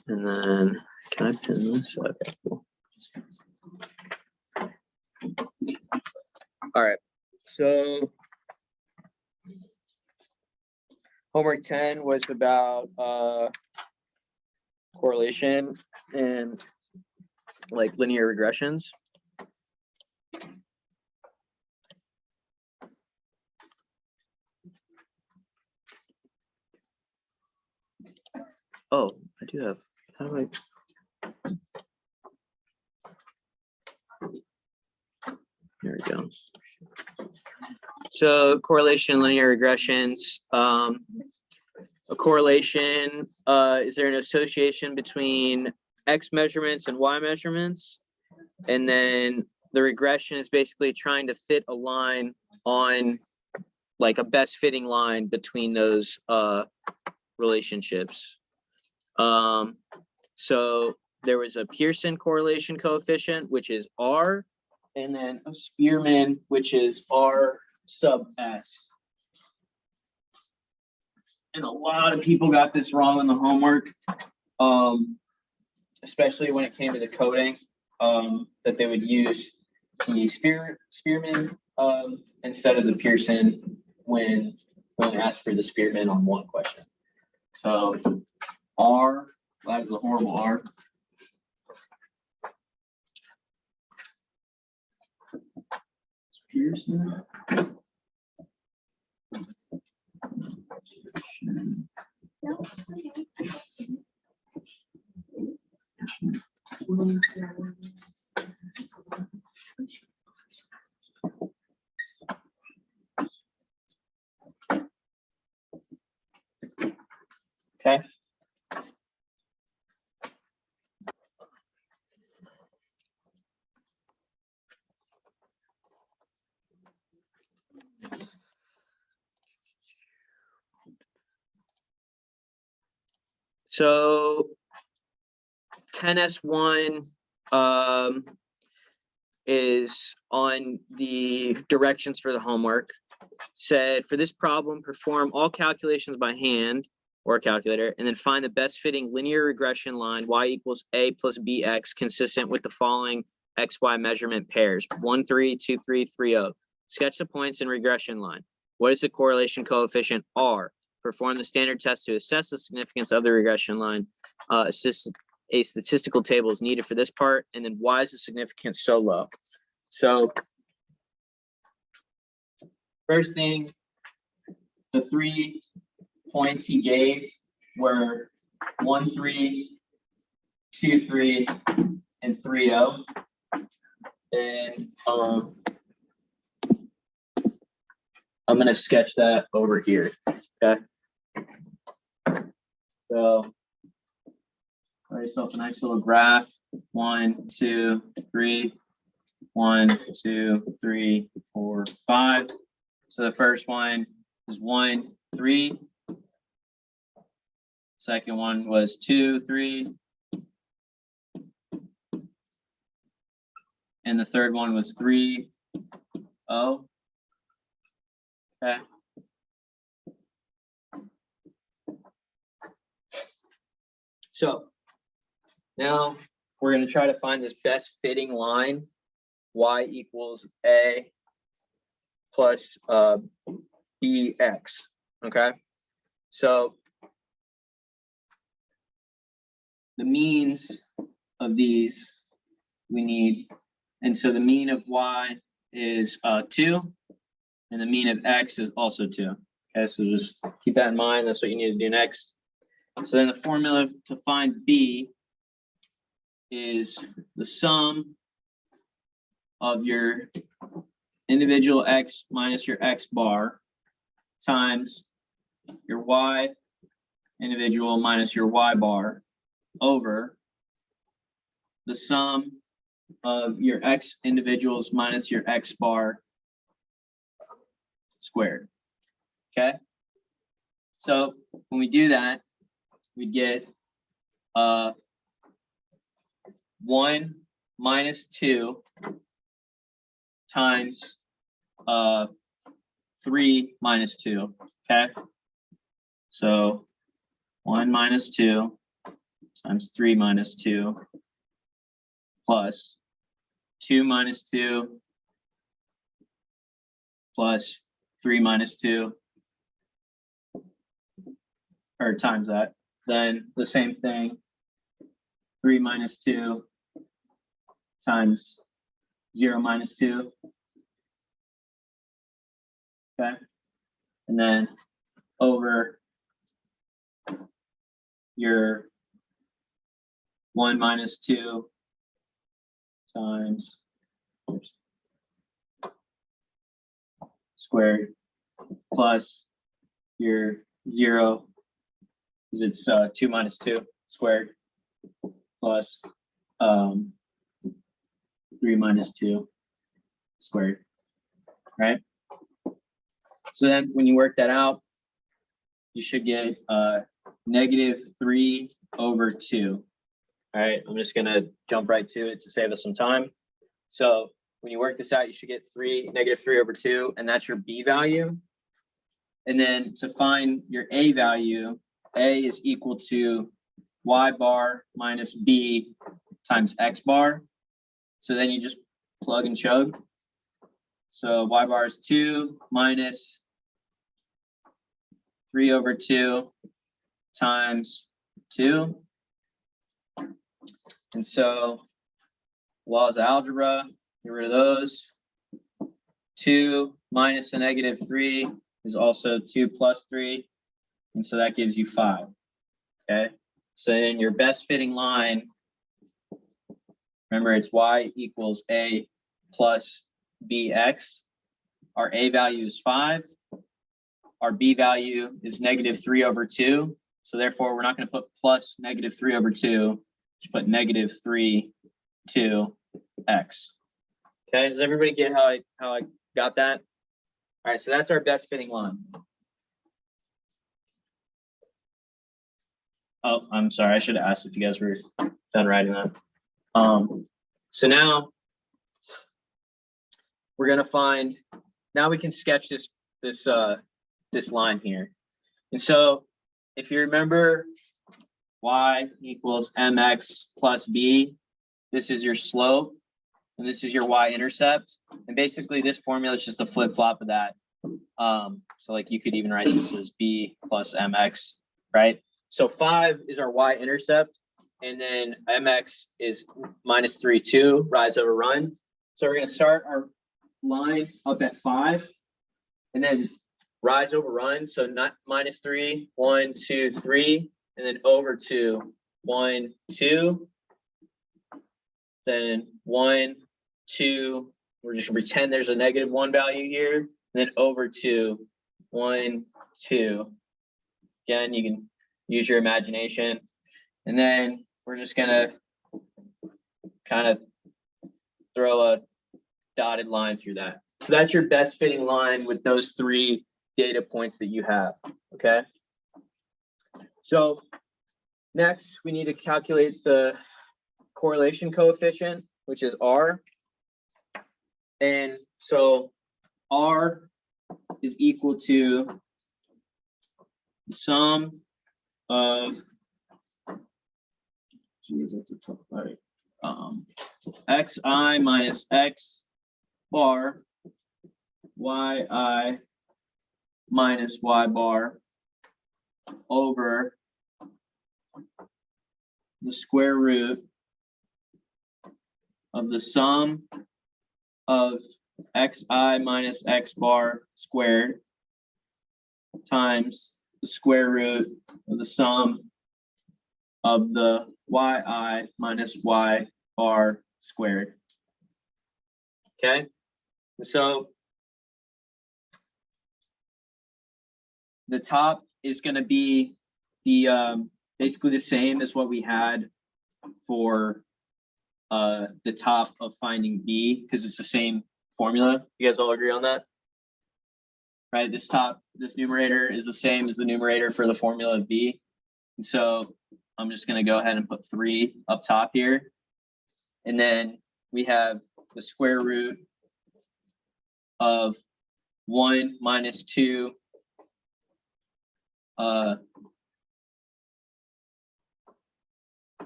And then can I pin this? Okay, cool. All right, so homework 10 was about correlation and like linear regressions. Oh, I do have, how do I? There we go. So correlation, linear regressions. A correlation, is there an association between X measurements and Y measurements? And then the regression is basically trying to fit a line on like a best fitting line between those relationships. So there was a Pearson correlation coefficient, which is R, and then a Spearman, which is R sub S. And a lot of people got this wrong on the homework. especially when it came to the coding, that they would use the Spearman instead of the Pearson when asked for the Spearman on one question. So R, that was a horrible R. Pearson. Okay. So 10S1 is on the directions for the homework. Said for this problem, perform all calculations by hand or calculator, and then find the best fitting linear regression line y equals a plus bx consistent with the following xy measurement pairs 1, 3, 2, 3, 3, 0. Sketch the points in regression line. What is the correlation coefficient R? Perform the standard test to assess the significance of the regression line. A statistical table is needed for this part, and then why is the significance so low? So first thing, the 3 points he gave were 1, 3, 2, 3, and 3, 0. And I'm gonna sketch that over here. Okay. So write yourself a nice little graph. 1, 2, 3, 1, 2, 3, 4, 5. So the first one is 1, 3. Second one was 2, 3. And the third one was 3, 0. Okay. So now we're going to try to find this best fitting line, y equals a plus bx. Okay. So the means of these we need, and so the mean of y is 2, and the mean of x is also 2. Okay, so just keep that in mind. That's what you need to do next. So then the formula to find b is the sum of your individual x minus your x bar times your y individual minus your y bar over the sum of your x individuals minus your x bar squared. Okay. So when we do that, we get 1 minus 2 times 3 minus 2. Okay. So 1 minus 2 times 3 minus 2 plus 2 minus 2 plus 3 minus 2, or times that. Then the same thing, 3 minus 2 times 0 minus 2. Okay. And then over your 1 minus 2 times squared plus your 0, because it's 2 minus 2 squared plus 3 minus 2 squared, right? So then when you work that out, you should get -3 over 2. All right, I'm just gonna jump right to it to save us some time. So when you work this out, you should get -3 over 2, and that's your b value. And then to find your a value, a is equal to y bar minus b times x bar. So then you just plug and chug. So y bar is 2 minus 3/2 times 2. And so laws of algebra, get rid of those. 2 minus a -3 is also 2 plus 3. And so that gives you 5. Okay. So then your best fitting line, remember it's y equals a plus bx. Our a value is 5. Our b value is -3/2. So therefore, we're not going to put plus -3/2. Just put -3 to x. Okay, does everybody get how I got that? All right, so that's our best fitting line. Oh, I'm sorry. I should have asked if you guys were done writing that. So now we're gonna find. Now we can sketch this line here. And so if you remember, y equals mx plus b. This is your slope, and this is your y-intercept. And basically, this formula is just a flip-flop of that. So like you could even write this as b plus mx, right? So 5 is our y-intercept, and then mx is -3, 2, rise over run. So we're going to start our line up at 5, and then rise over run. So not -3, 1, 2, 3, and then over 2, 1, 2. Then 1, 2. We're just going to pretend there's a -1 value here. And then over 2, 1, 2. Again, you can use your imagination. And then we're just gonna kind of throw a dotted line through that. So that's your best fitting line with those 3 data points that you have, okay? So next we need to calculate the correlation coefficient, which is R. And so R is equal to the sum of, geez, that's a tough part. Xi minus X bar, Yi minus Y bar over the square root of the sum of Xi minus X bar squared times the square root of the sum of the yi minus y bar squared. Okay, so the top is going to be the basically the same as what we had for the top of finding b, because it's the same formula. You guys all agree on that? Right, this numerator is the same as the numerator for the formula of b. And so I'm just going to go ahead and put 3 up top here. And then we have the square root of 1 minus 2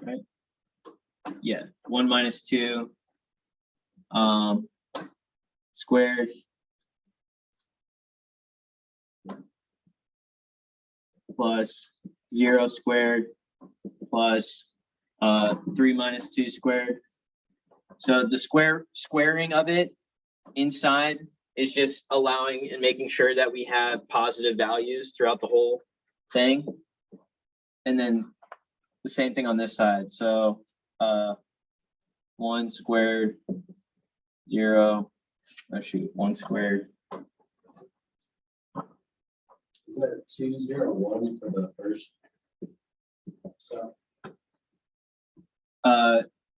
right? Yeah, 1 minus 2 squared plus 0 squared plus 3 minus 2 squared. So the squaring of it inside is just allowing and making sure that we have positive values throughout the whole thing. And then the same thing on this side. So 1 squared, 0, oh shoot, 1 squared. Is that 2, 0, 1 for the first? So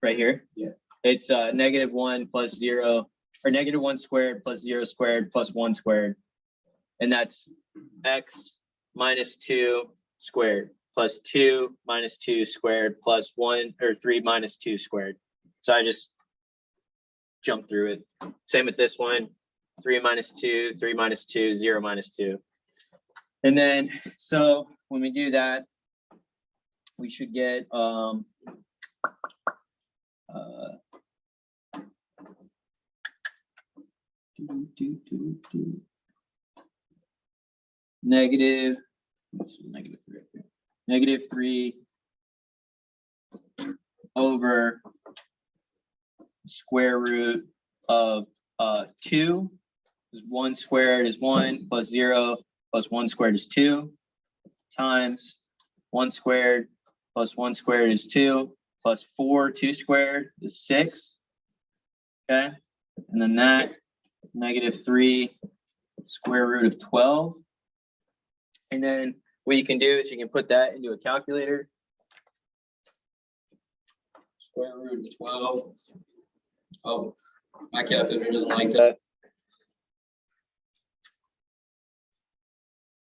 Right here. Yeah. It's -1 plus 0, or -1 squared plus 0 squared plus 1 squared, and that's x minus 2 squared plus 2 minus 2 squared plus 1 or 3 minus 2 squared. So I just jumped through it. Same with this one. 3 minus 2, 3 minus 2, 0 minus 2. And then so when we do that, we should get, negative, what's negative 3 up here? Negative 3 over square root of 2, because 1 squared is 1 plus 0 plus 1 squared is 2 times 1 squared plus 1 squared is 2 plus 4, 2 squared is 6. Okay, and then that negative 3 square root of 12. And then what you can do is you can put that into a calculator. Square root of 12. Oh, my calculator doesn't like that.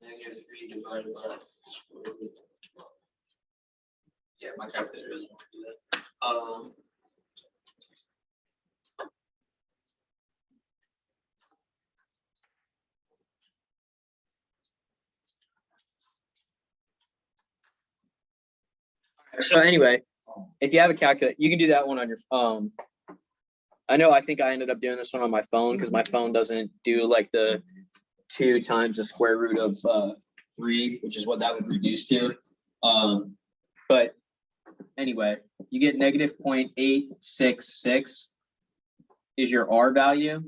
Negative 3 divided by square root of 12. Yeah, my calculator doesn't want to do that. So anyway, if you have a calculator, you can do that one on your I know I think I ended up doing this one on my phone because my phone doesn't do like the 2 times the square root of 3, which is what that would reduce to. But anyway, you get negative 0.866 is your R value.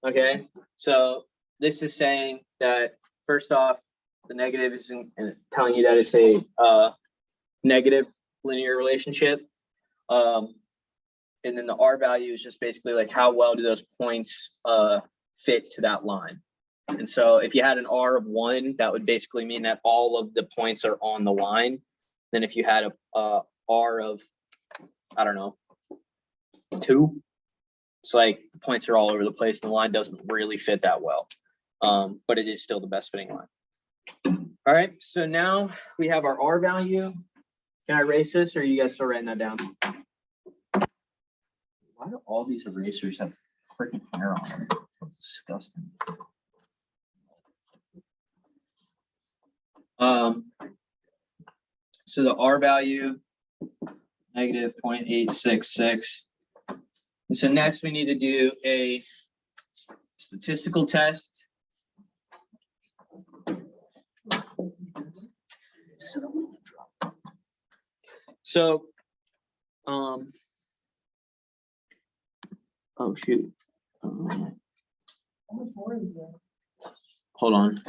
Okay, so this is saying that first off, the negative is telling you that it's a negative linear relationship. And then the R value is just basically like how well do those points fit to that line. And so if you had an R of 1, that would basically mean that all of the points are on the line. Then if you had a R of, I don't know, 2, it's like the points are all over the place and the line doesn't really fit that well. But it is still the best fitting line. All right, so now we have our R value. Can I erase this or are you guys still writing that down? Why do all these erasers have freaking hair on them? That's disgusting. So the R value, negative 0.866. And so next we need to do a statistical test. So, oh shoot. How much more is there? Hold on.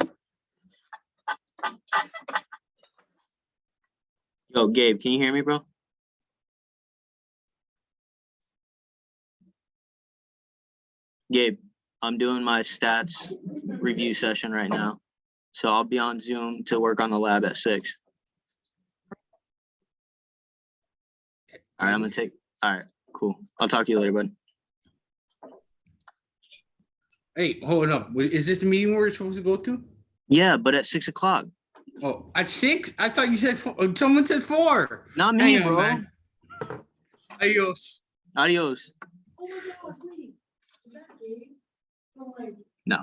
Yo, Gabe, can you hear me, bro? Gabe, I'm doing my stats review session right now. So I'll be on Zoom to work on the lab at 6. All right, I'm gonna take, all right, cool. I'll talk to you later, bud. Hey, hold up. Is this the meeting we're supposed to go to? Yeah, but at 6 o'clock. Oh, at 6? I thought you said 4. Someone said 4. Not me, Hang on, bro. man. Adios. Adios. Oh my God, wait, is that Gabe? So like, No,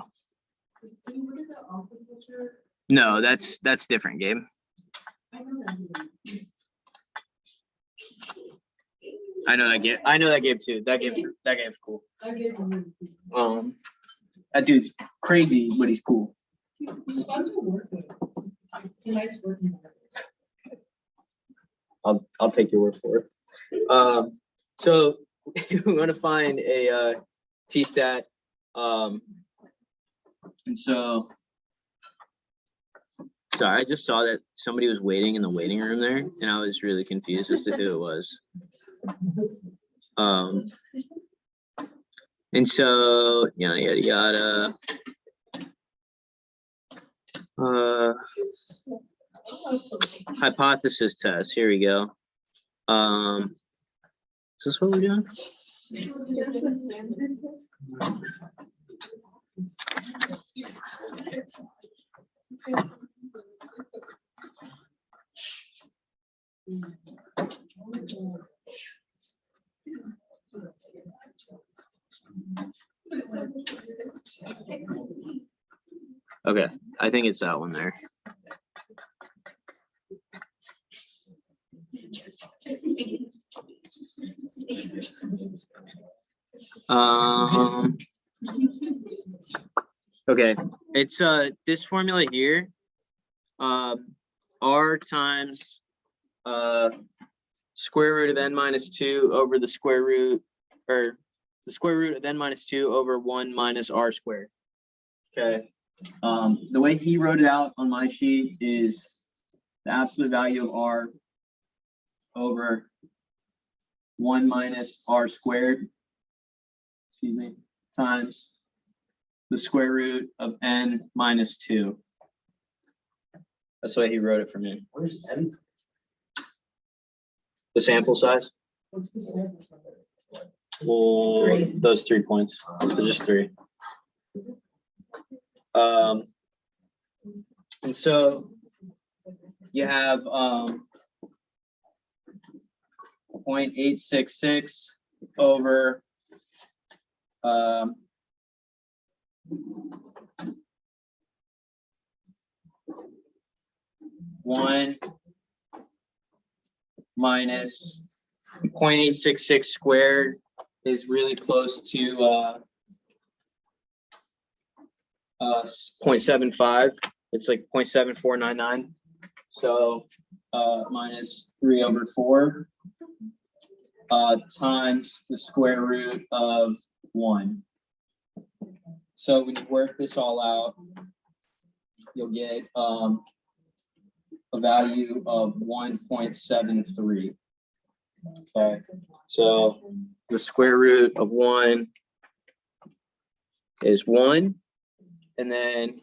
do you look at the aquaculture? no, that's different, Gabe. I know that. I know that Gabe too. That Gabe's cool. I get him. That dude's crazy, but he's cool. He's fun to work with. It's a nice working. I'll take your word for it. So we're gonna find a T-stat. And so, sorry, I just saw that somebody was waiting in the waiting room there, and I was really confused as to who it was. And so, yada yada yada. Hypothesis test. Here we go. Is this what we're doing? Okay, I think it's that one there. Okay, it's this formula here. R times square root of n minus 2 over the square root, or the square root of n minus 2 over 1 minus r squared. Okay, the way he wrote it out on my sheet is the absolute value of r over 1 minus r squared, excuse me, times the square root of n minus 2. That's the way he wrote it for me. Where's n? The sample size? What's the sample size? Well, 3. those 3 points, so just 3. And so you have 0.866 over 1 minus 0.866 squared is really close to 0.75. It's like 0.7499. So minus 3 over 4 times the square root of 1. So when you work this all out, you'll get a value of 1.73. Okay, so the square root of 1 is 1, and then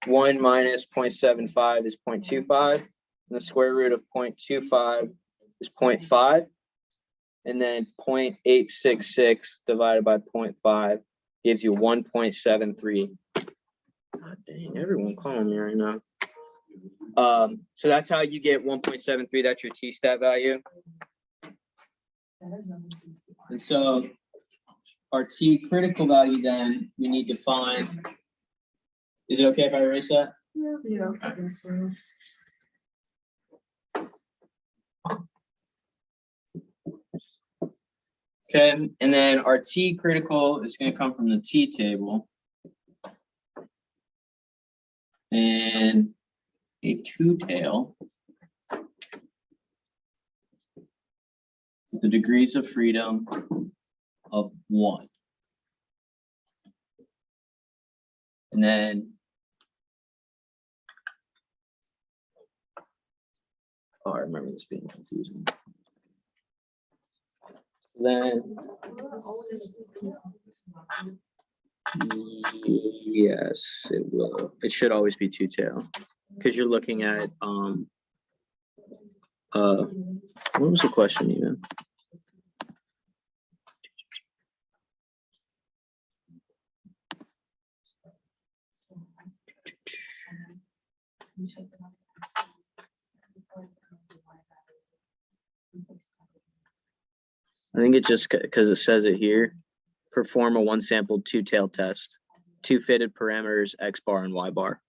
1 minus 0.75 is 0.25, and the square root of 0.25 is 0.5, and then 0.866 divided by 0.5 gives you 1.73. God dang, everyone calling me right now. So that's how you get 1.73. That's your t-stat value. And so our t critical value, then we need to find. Is it okay if I erase that? Yeah. Okay, and then our t critical is going to come from the t table. And a two-tail with the degrees of freedom of 1. And then I remember this being confusing. Then yes, it will. It should always be two-tail because you're looking at what was the question even? I think it just because it says it here, perform a one sampled two tail test, 2 fitted parameters, X bar and Y bar.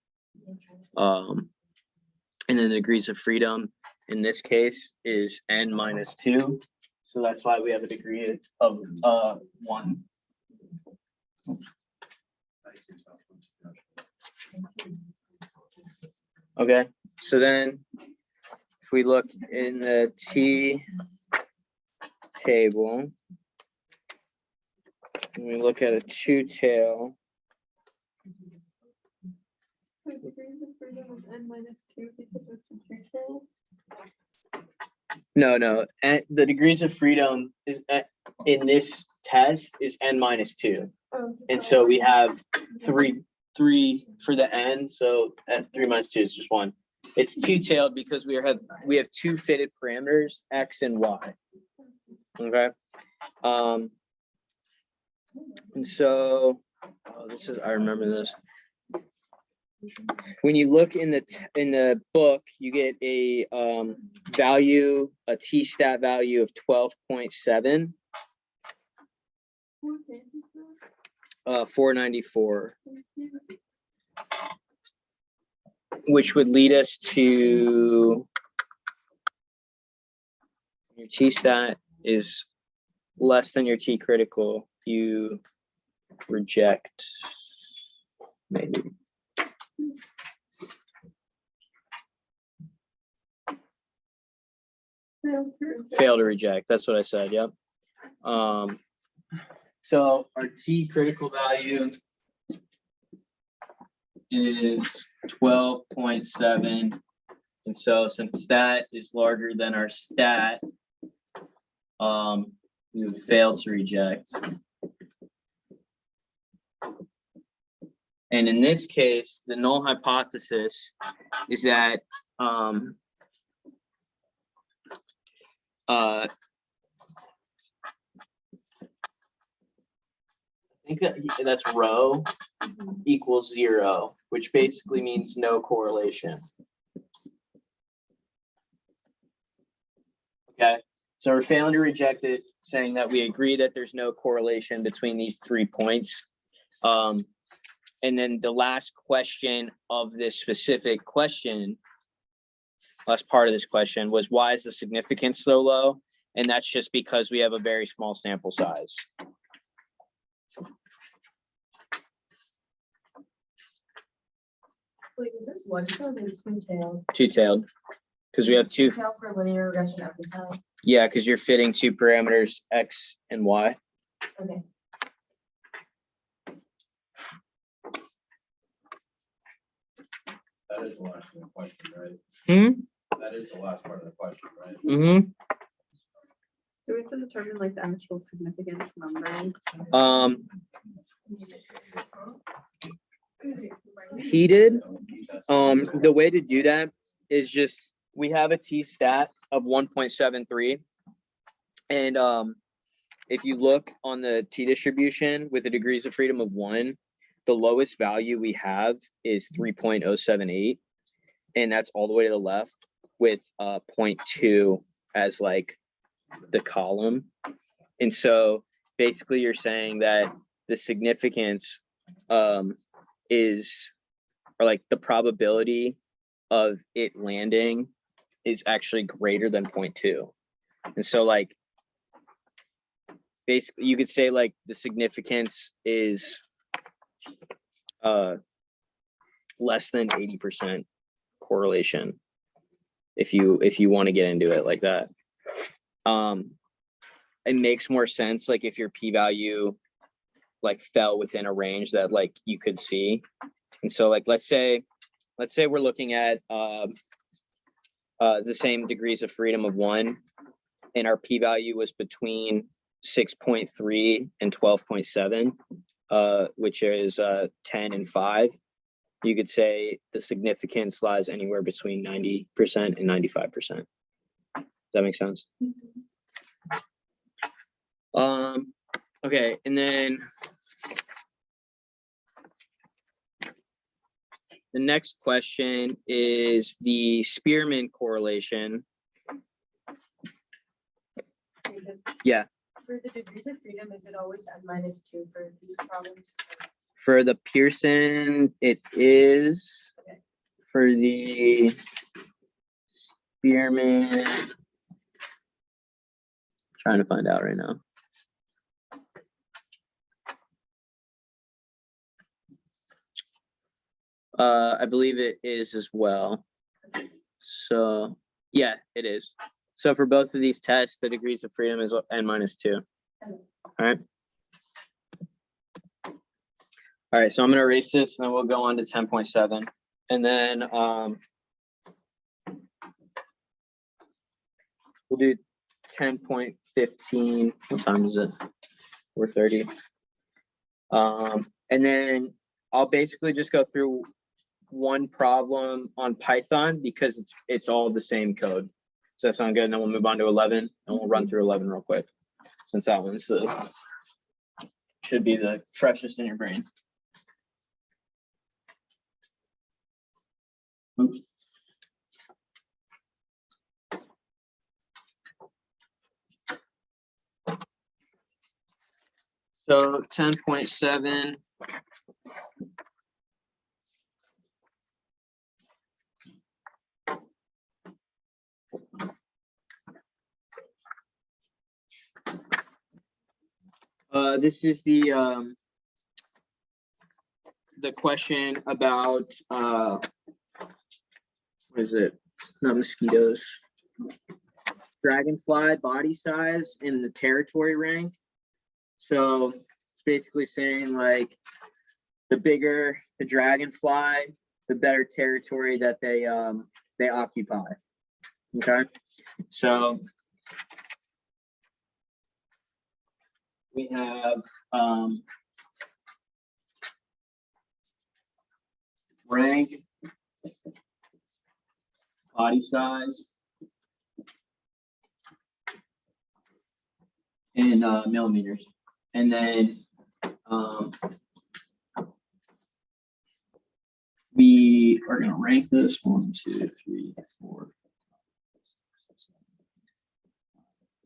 And then the degrees of freedom in this case is n minus 2. So that's why we have a degree of 1. Okay, so then if we look in the T table, and we look at a two-tail, So degrees of freedom is n minus 2 because it's a two-tail. no, and the degrees of freedom is in this test is n minus 2, Oh, and so we have three for the n. So at 3 minus 2 is just 1. It's two-tailed because we have 2 fitted parameters, x and y. Okay, and so this is, I remember this. When you look in the book, you get a value, a t-stat value of 12.7, 494, which would lead us to, your T stat is less than your T critical, you reject maybe. Fail to reject. That's what I said. Yep. So our T critical value is 12.7. And so since that is larger than our stat, we would fail to reject. And in this case, the null hypothesis is that I think that's rho equals 0, which basically means no correlation. Okay, so we're failing to reject it, saying that we agree that there's no correlation between these 3 points. And then the last question of this specific question, last part of this question was, why is the significance so low? And that's just because we have a very small sample size. Wait, is this one-tailed or two-tailed? Two-tailed, because we have two. Two-tailed for linear regression every time. Yeah, because you're fitting two parameters, X and Y. Okay. That is the last part of the question, right? That is the last part of the question, right? Mm-hmm. Do we have to determine like the actual significance number? He did. The way to do that is just, we have a T stat of 1.73. And if you look on the T distribution with the degrees of freedom of 1, the lowest value we have is 3.078. And that's all the way to the left with 0.2 as like the column. And so basically you're saying that the significance is, or like the probability of it landing is actually greater than 0.2. And so like, basically you could say like the significance is less than 80% correlation if you want to get into it like that. It makes more sense like if your p-value like fell within a range that like you could see. And so like let's say we're looking at the same degrees of freedom of 1, and our p-value was between 6.3 and 12.7, which is 10 and 5. You could say the significance lies anywhere between 90% and 95%. Does that make sense? Okay, and then the next question is the Spearman correlation. Yeah. For the degrees of freedom, is it always n-2 for these problems? For the Pearson, it is. Okay. For the Spearman, trying to find out right now. I believe it is as well. So yeah, it is. So for both of these tests, the degrees of freedom is n-2. All right. All right, so I'm gonna erase this and then we'll go on to 10.7. And then we'll do 10.15. What time is it? 4:30. And then I'll basically just go through one problem on Python because it's all the same code. Does that sound good? And then we'll move on to 11 and we'll run through 11 real quick, since that one's should be the freshest in your brain. Oops. So 10.7. This is the question about, what is it? Not mosquitoes. Dragonfly body size in the territory rank. So it's basically saying like, the bigger the dragonfly, the better territory that they occupy. Okay, so we have rank, body size, in millimeters, and then we are going to rank this 1, 2, 3, 4,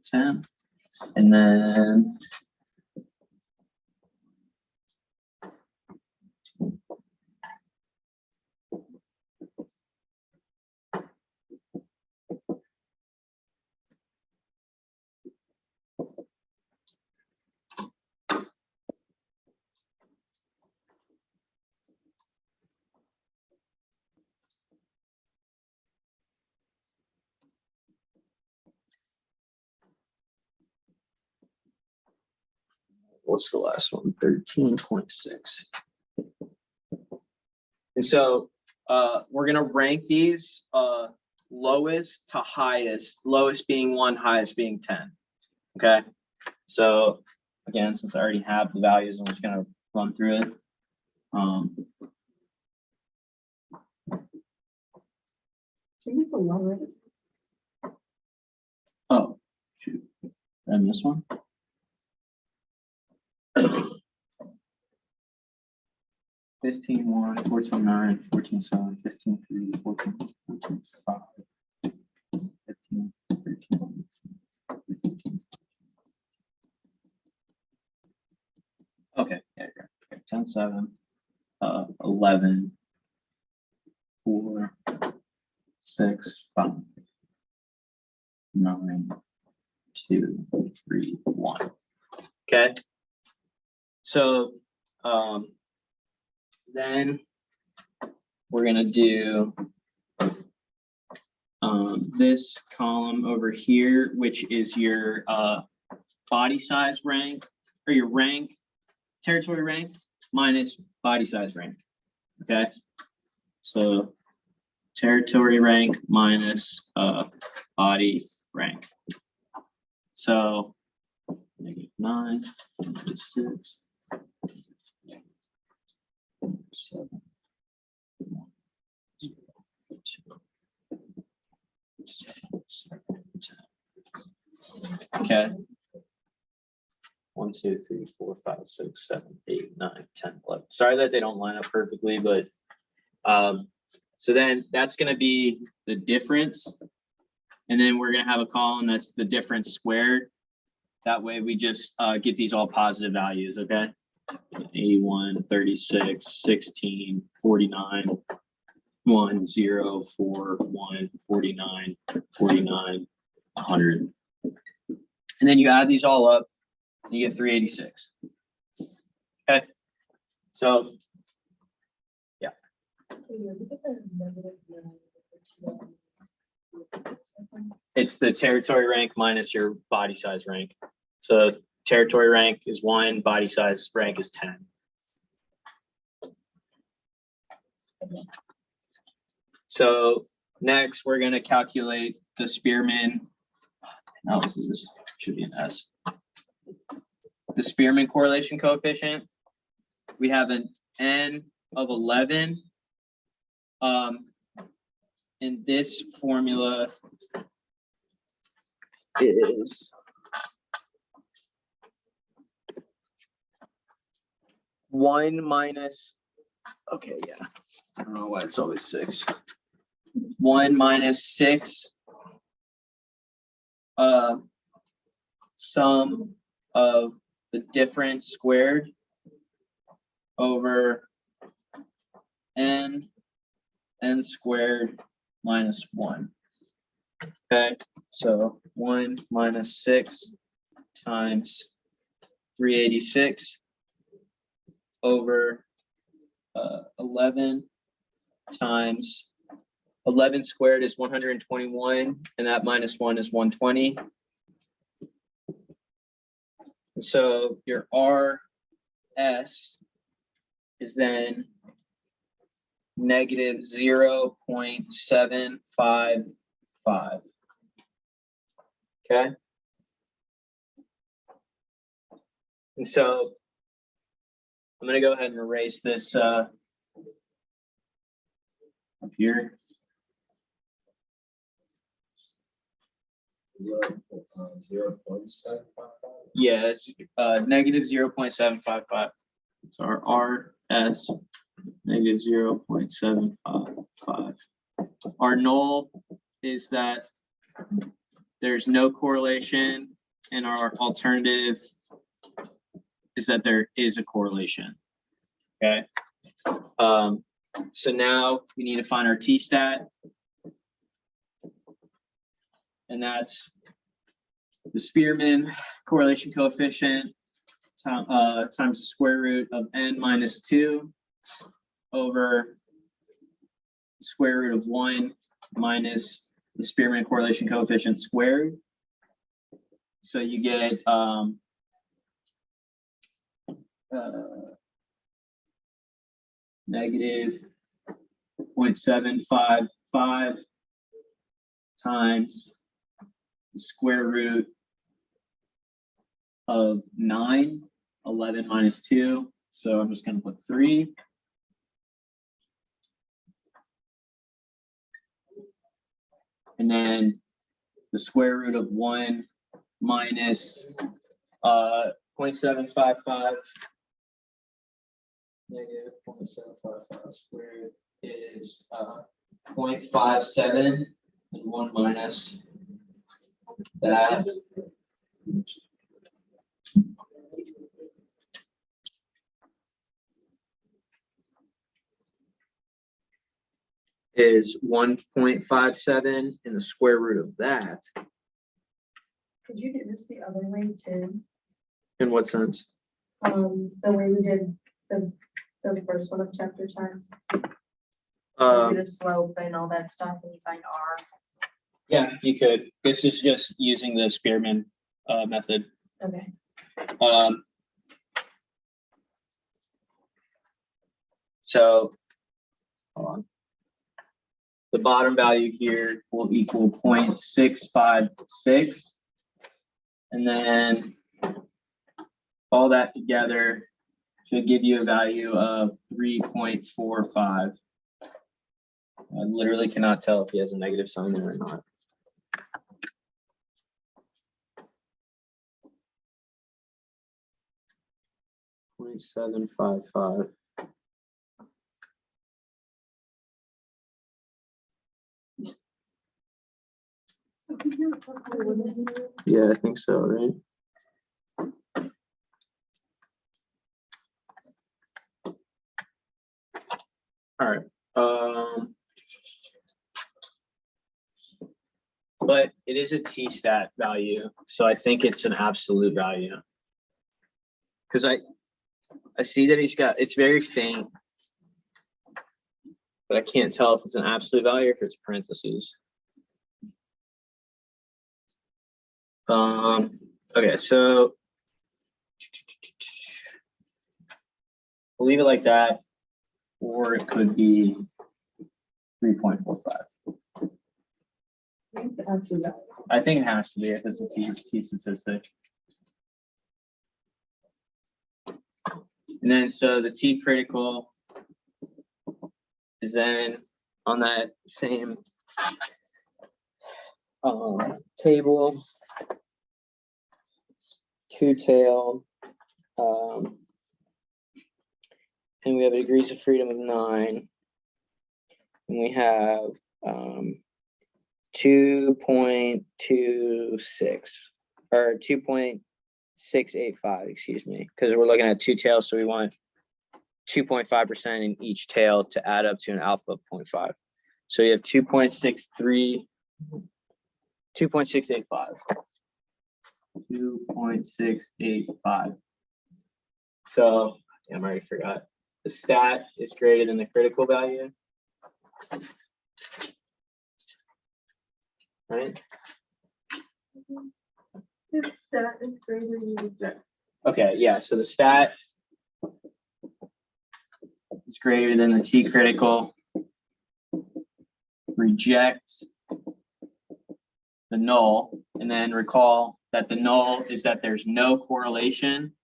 10, and then what's the last one? 13.6. And so we're gonna rank these lowest to highest, lowest being 1, highest being 10. Okay, so again, since I already have the values, I'm just gonna run through it. I think it's a lot, right? Oh, shoot, did I miss one? Fifteen one, 14 9, 14 7, 15 3, 14 14 5, 15 13. 15. Okay, yeah, you're right. 10 7, 11 4 6 5 9 2 3 1. Okay, so then we're gonna do this column over here, which is your body size rank, or your rank, territory rank minus body size rank. Okay, so territory rank minus body rank. So -9, -6, 7, 1, 0, 2, 7, 10. Okay. 1, 2, 3, 4, 5, 6, 7, 8, 9, 10, 11. Sorry that they don't line up perfectly, but so then that's going to be the difference. And then we're going to have a column that's the difference squared. That way we just get these all positive values, okay? 81, 36, 16, 49, 1, 0, 4, 1, 49, 49, 100. And then you add these all up, and you get 386. Okay, so yeah. It's the territory rank minus your body size rank. So territory rank is 1, body size rank is 10. So next we're going to calculate the Spearman. No, this should be an S. The Spearman correlation coefficient. We have an N of 11. And this formula is 1 minus, okay, yeah. I don't know why it's always 6. 1 minus 6 sum of the difference squared over n squared minus 1. Okay, so 1 minus 6 times 386 over 11 times 11 squared is 121, and that minus 1 is 120. And so your RS is then negative 0.755. Okay. And so I'm going to go ahead and erase this up here. 0.755. Yeah, it's negative 0.755. So our RS negative 0.755. Our null is that there's no correlation, and our alternative is that there is a correlation. Okay. So now we need to find our t-stat, and that's the Spearman correlation coefficient times the square root of n minus 2 over the square root of 1 minus the Spearman correlation coefficient squared. So you get negative 0.755 times the square root of 9, 11 minus 2. So I'm just going to put 3. And then the square root of 1 minus 0.755. Negative 0.755 squared is 0.57, and 1 minus that. Is 1.57, and the square root of that. Could you do this the other way too? In what sense? The way we did the first one of chapter 10. The slope and all that stuff, and you find R. Yeah, you could. This is just using the Spearman method. Okay. So hold on. The bottom value here will equal 0.656. And then all that together should give you a value of 3.45. I literally cannot tell if he has a negative sign there or not. .755. Yeah, I think so, right? All right. But it is a t-stat value, so I think it's an absolute value. Because I see that he's got, it's very faint, but I can't tell if it's an absolute value or if it's parentheses. Okay, so we'll leave it like that, or it could be 3.45. I think it has to be if it's a t statistic. And then so the t critical is then on that same table, two-tailed, and we have degrees of freedom of 9, and we have 2.26 or 2.685, excuse me, because we're looking at two tails, so we want 2.5% in each tail to add up to an alpha of 0.5. So you have 2.63, 2.685. 2.685. So, yeah, I already forgot. The stat is greater than the critical value. Right? If stat is greater, you reject. Okay, yeah, so the stat is greater than the T critical. Reject the null, and then recall that the null is that there's no correlation.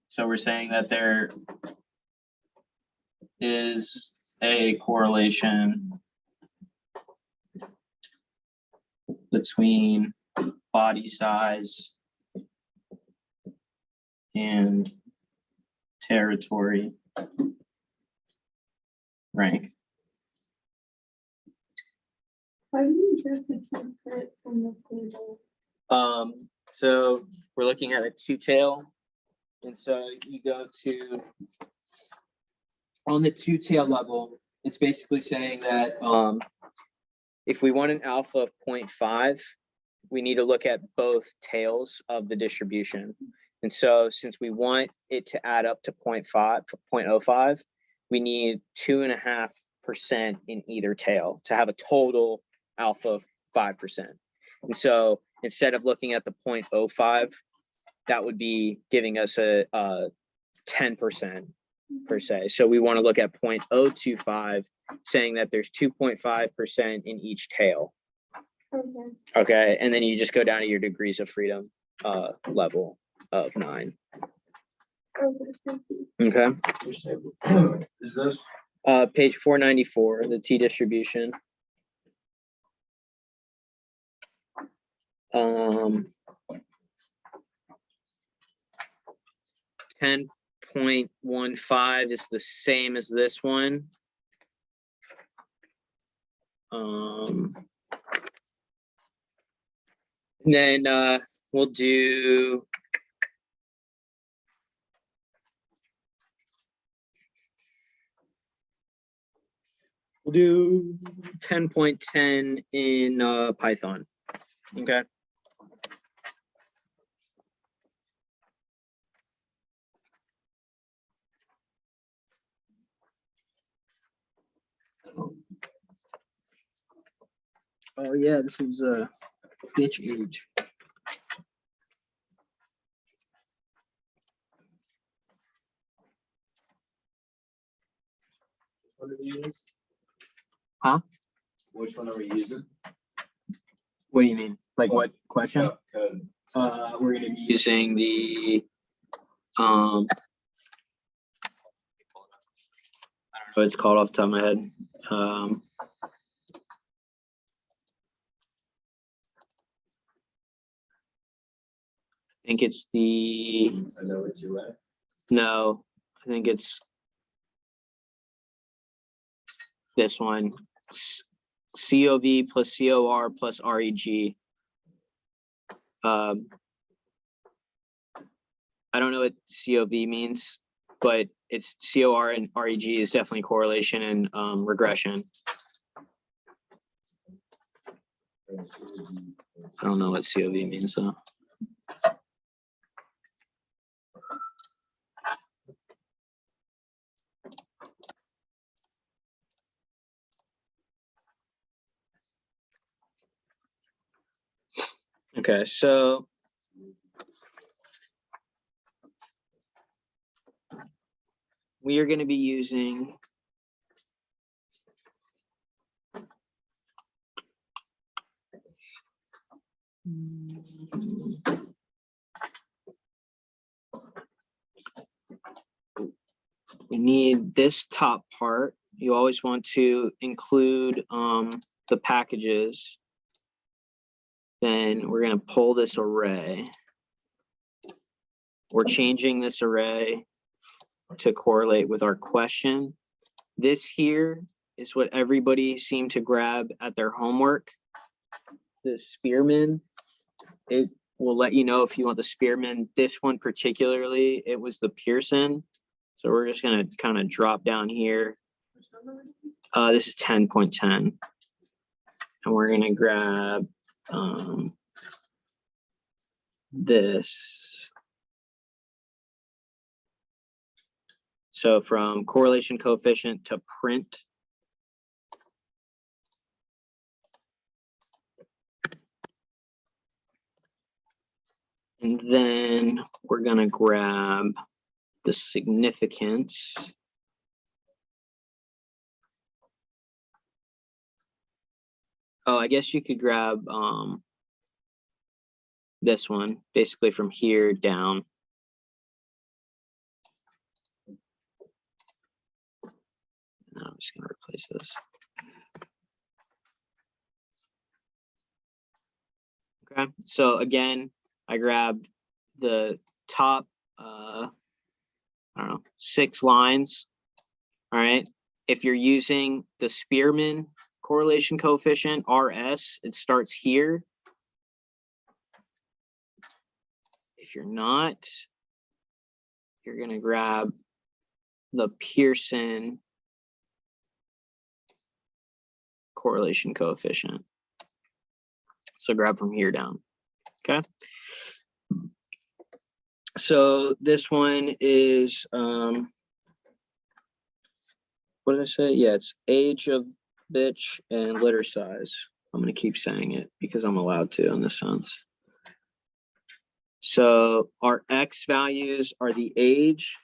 So we're saying that there is a correlation between body size and territory rank. Why do you reject the template from the table? So we're looking at a two-tail. And so you go to, on the two-tail level, it's basically saying that if we want an alpha of 0.5, we need to look at both tails of the distribution. And so since we want it to add up to 0.05, we need 2.5% in either tail to have a total alpha of 5%. And so instead of looking at the 0.05, that would be giving us a 10% per se. So we want to look at 0.025, saying that there's 2.5% in each tail. Okay. Okay, and then you just go down to your degrees of freedom level of 9. Okay, thank you. Okay, Is this? page 494, the T distribution. 10.15 is the same as this one. Then we'll do we'll do 10.10 in Python. Okay. Oh yeah, this is bitch age. What are we using? Huh? Which one are we using? What do you mean? Like what question? Code. We're gonna be using the I don't know what it's called off the top of my head. I think it's the I know what you read. no, I think it's this one. COV plus COR plus REG. I don't know what COV means, but it's COR and REG is definitely correlation and regression. I don't know what COV means though. Okay, so we are going to be using we need this top part. You always want to include the packages. Then we're going to pull this array. We're changing this array to correlate with our question. This here is what everybody seemed to grab at their homework. The Spearman, it will let you know if you want the Spearman. This one particularly, it was the Pearson. So we're just gonna kind of drop down here. This is 10.10. And we're gonna grab this. So from correlation coefficient to print. And then we're gonna grab the significance. Oh, I guess you could grab this one, basically from here down. No, I'm just gonna replace this. Okay, so again, I grabbed the top, I don't know, 6 lines. All right, if you're using the Spearman correlation coefficient, RS, it starts here. If you're not, you're gonna grab the Pearson correlation coefficient. So grab from here down, okay? So this one is, what did I say? Yeah, it's age of bitch and litter size. I'm gonna keep saying it because I'm allowed to in this sense. So our X values are the age.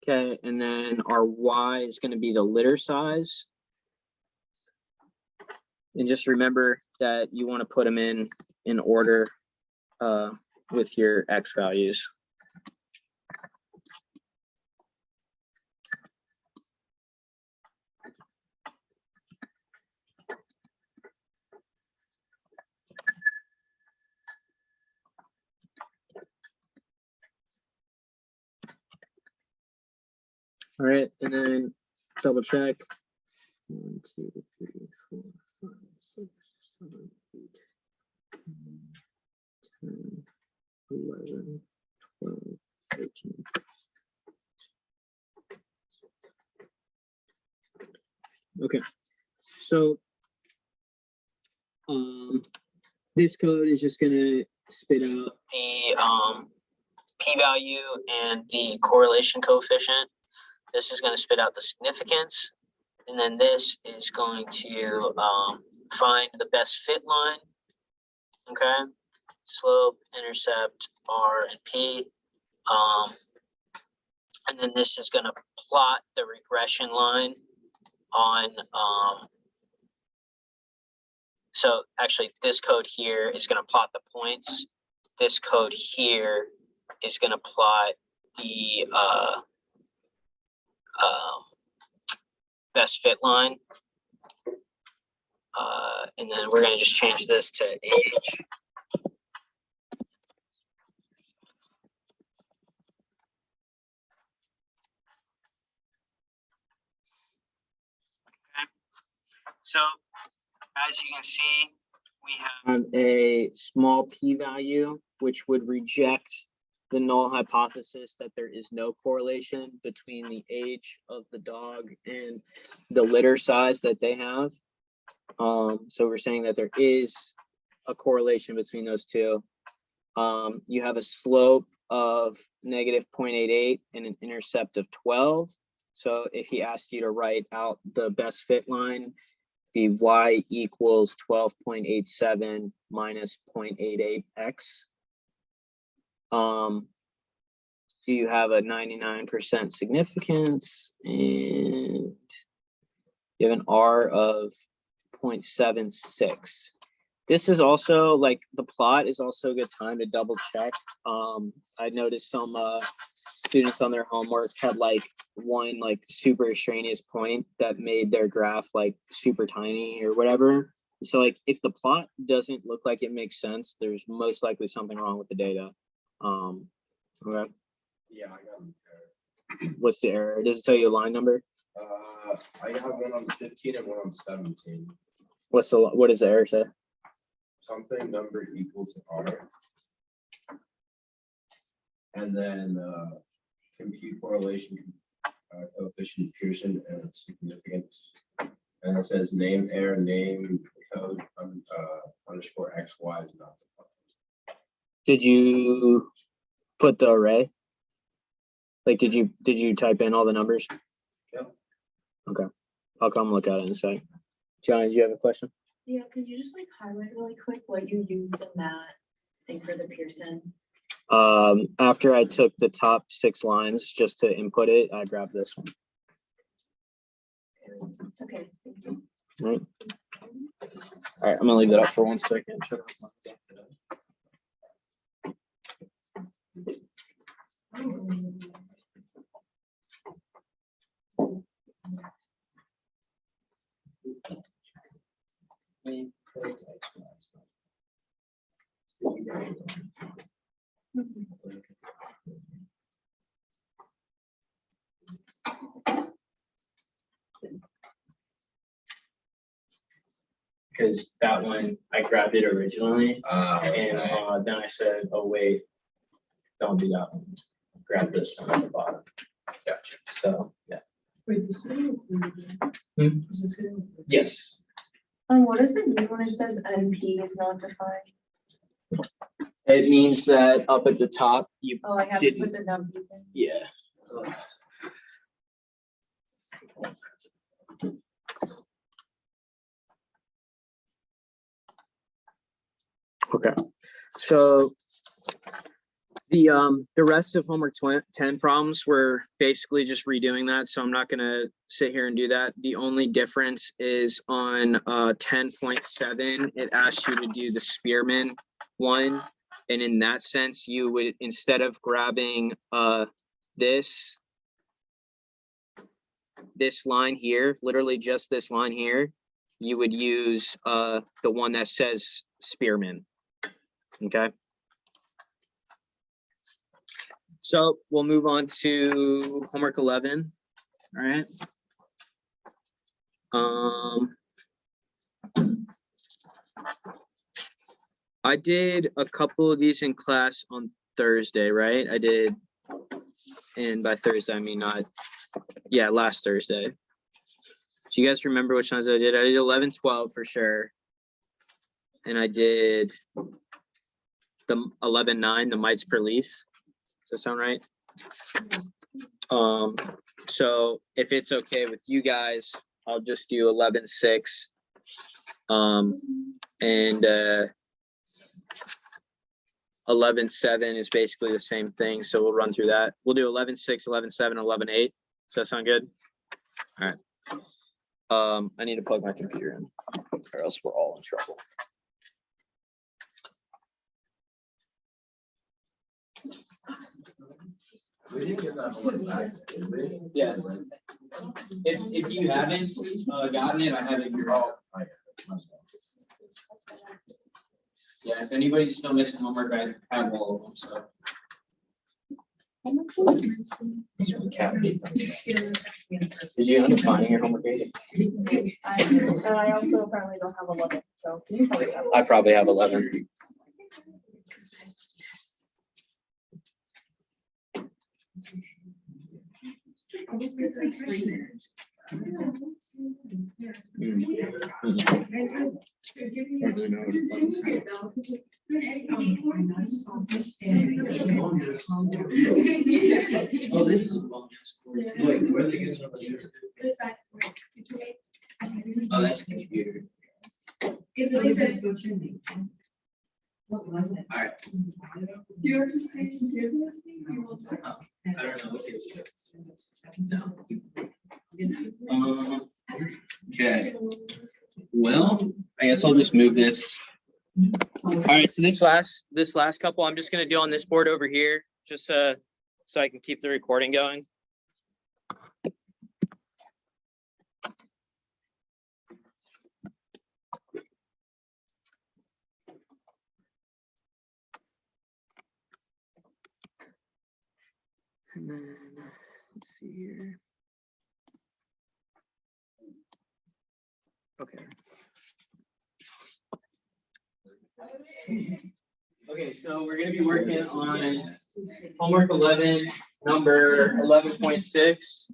Okay, and then our Y is going to be the litter size. And just remember that you want to put them in order with your X values. All right, and then double check. 1, 2, 3, 4, 5, 6, 7, 8, 9, 10, 11, 12, 13. Okay, so this code is just gonna spit out the p-value and the correlation coefficient. This is going to spit out the significance, and then this is going to find the best fit line. Okay, slope, intercept, R, and P. And then this is going to plot the regression line on. So actually, this code here is going to plot the points. This code here is going to plot the best fit line. And then we're going to just change this to age. Okay. So as you can see, we have a small p-value, which would reject the null hypothesis that there is no correlation between the age of the dog and the litter size that they have. So we're saying that there is a correlation between those two. You have a slope of negative 0.88 and an intercept of 12. So if he asked you to write out the best fit line, be y equals 12.87 minus 0.88x. So you have a 99% significance, and you have an R of 0.76. This is also like the plot is also a good time to double check. I noticed some students on their homework had like one like super extraneous point that made their graph like super tiny or whatever. So like if the plot doesn't look like it makes sense, there's most likely something wrong with the data. Okay. Yeah, I got them there. What's the error? Does it tell you a line number? I have one on 15 and one on 17. What does the error say? Something number equal to R. And then compute correlation coefficient Pearson and significance. And it says name error, name code underscore XY is not defined. Did you put the array? Like, did you type in all the numbers? Yep. Okay, I'll come look at it in a sec. John, do you have a question? Yeah, could you just like highlight really quick what you used in that thing for the Pearson? After I took the top 6 lines just to input it, I grabbed this one. Okay, thank you. All right, I'm gonna leave that up for 1 second. Because that one, I grabbed it originally, and then I said, oh wait, don't do that one. Grab this one at the bottom. Gotcha. So, yeah. Wait, this is. Hmm? Yes. What does it mean when it says NP is not defined? It means that up at the top, you, Oh, I have to put the number in. yeah. Okay, so the rest of homework 10 problems were basically just redoing that, so I'm not gonna sit here and do that. The only difference is on 10.7, it asks you to do the Spearman one, and in that sense, you would, instead of grabbing this line here, literally just this line here, you would use the one that says Spearman. Okay. So we'll move on to homework 11. All right. I did a couple of these in class on Thursday, right? I did, and by Thursday I mean not, yeah, last Thursday. Do you guys remember which ones I did? I did 11, 12 for sure. And I did the 11, 9, the mites per leaf. Does that sound right? So if it's okay with you guys, I'll just do 11, 6. And 11, 7 is basically the same thing. So we'll run through that. We'll do 11, 6, 11, 7, 11, 8. Does that sound good? All right. I need to plug my computer in or else we're all in trouble. We didn't get that one back, did we? Yeah. If you haven't gotten it, I have it here. Oh, I Yeah, if anybody's still missing homework, I have all of them, so. Did you end up finding your homework aid? I also apparently don't have 11, so you probably have. I probably have 11. Oh, this is a bonus. Wait, where are they getting somebody here? Oh, that's the computer. Alright. I don't know what it is. No. Okay. Well, I guess I'll just move this. All right, so this last couple, I'm just gonna do on this board over here, just so I can keep the recording going. And then, let's see here. Okay. Okay, so we're gonna be working on homework 11, number 11.6.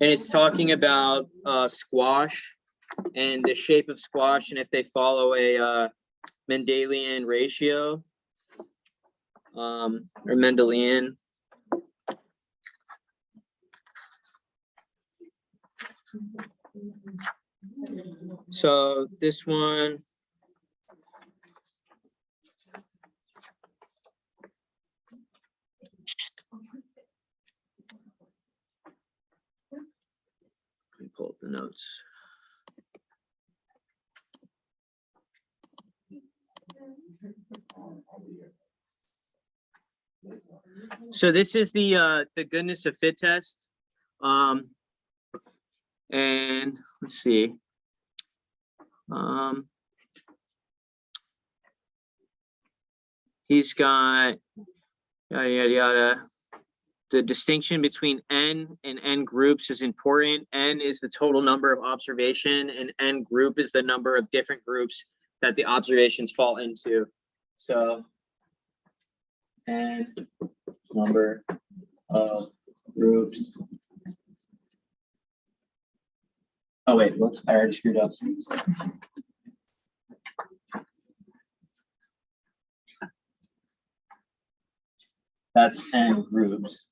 And it's talking about squash and the shape of squash and if they follow a Mendelian ratio or Mendelian. So this one. Let me pull up the notes. So this is the goodness of fit test. And let's see. He's got yada yada yada. The distinction between N and N groups is important. N is the total number of observation, and N group is the number of different groups that the observations fall into. So N number of groups. Oh wait, whoops, I already screwed up. That's N groups.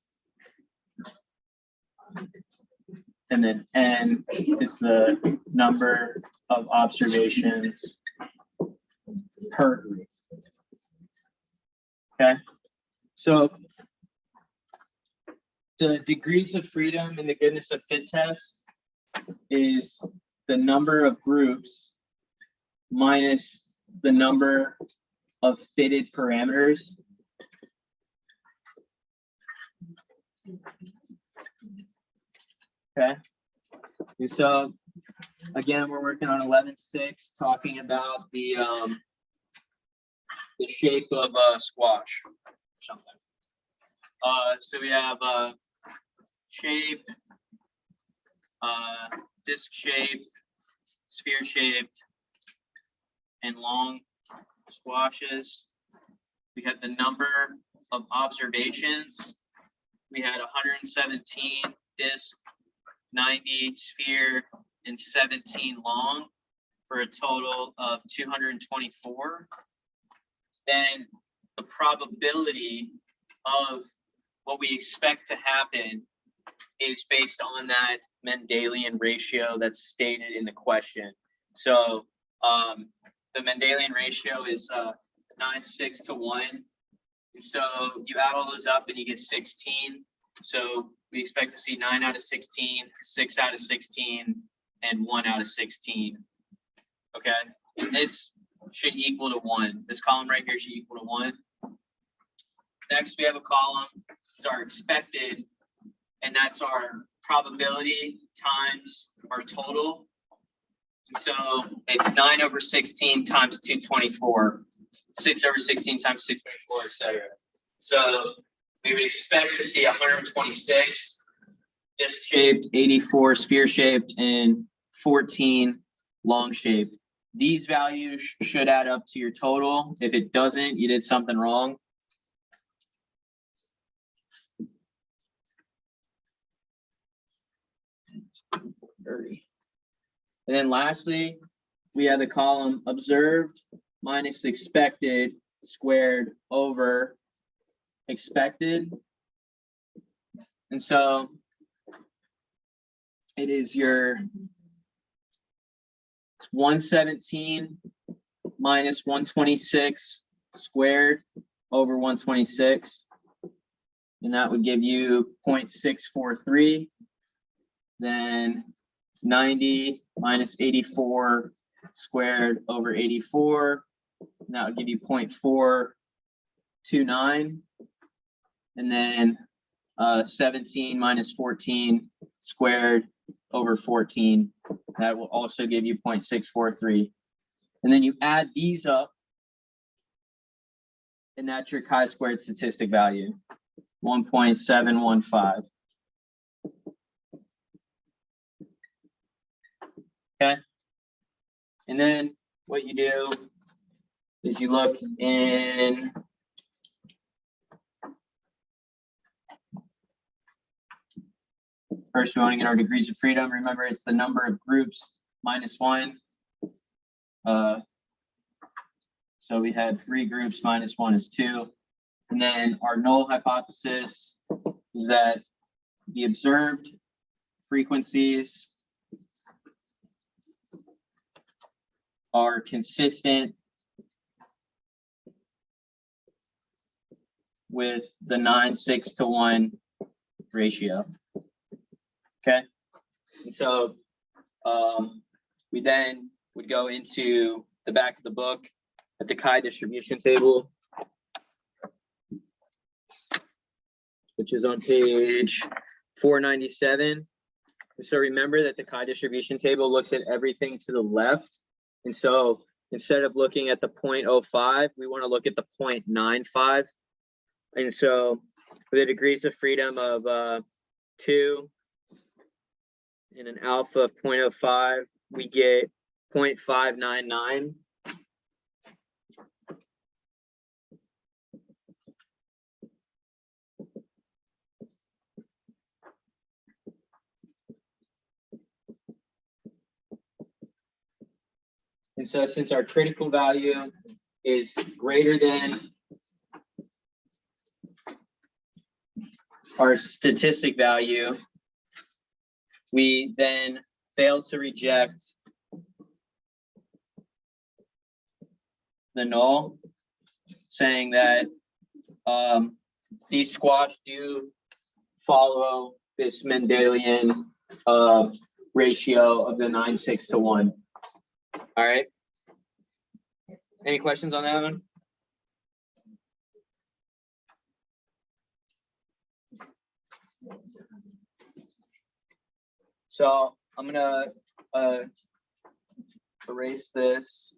And then N is the number of observations per group. Okay, so the degrees of freedom in the goodness of fit test is the number of groups minus the number of fitted parameters. Okay, and so again, we're working on 11.6, talking about the shape of a squash or something. So we have shape, disc shaped, sphere shaped, and long squashes. We have the number of observations. We had 117 disc, 90 sphere, and 17 long for a total of 224. Then the probability of what we expect to happen is based on that Mendelian ratio that's stated in the question. So the Mendelian ratio is 9:6 to 1. And so you add all those up and you get 16. So we expect to see 9 out of 16, 6 out of 16, and 1 out of 16. Okay, and this should equal to 1. This column right here should equal to 1. Next, we have a column, it's our expected, and that's our probability times our total. And so it's 9 over 16 times 224, 6 over 16 times 224, etc. So we would expect to see 126 disc shaped, 84 sphere shaped, and 14 long shaped. These values should add up to your total. If it doesn't, you did something wrong. Dirty. And then lastly, we have the column observed minus expected squared over expected. And so it is your 117 minus 126 squared over 126. And that would give you 0.643. Then 90 minus 84 squared over 84. And that would give you 0.429. And then 17 minus 14 squared over 14. That will also give you 0.643. And then you add these up. and that's your chi-squared statistic value, 1.715. Okay. And then what you do is you look in first, we want to get our degrees of freedom. Remember, it's the number of groups minus 1. So we had 3 groups minus 1 is 2. And then our null hypothesis is that the observed frequencies are consistent with the 9:6 to 1 ratio. Okay, and so we then would go into the back of the book at the chi distribution table, which is on page 497. And so remember that the chi distribution table looks at everything to the left. And so instead of looking at the 0.05, we want to look at the 0.95. And so with the degrees of freedom of 2 and an alpha of 0.05, we get 0.599. And so since our critical value is greater than our statistic value, we then fail to reject the null, saying that these squash do follow this Mendelian ratio of the 9:6 to 1. All right. Any questions on that one? So I'm gonna erase this.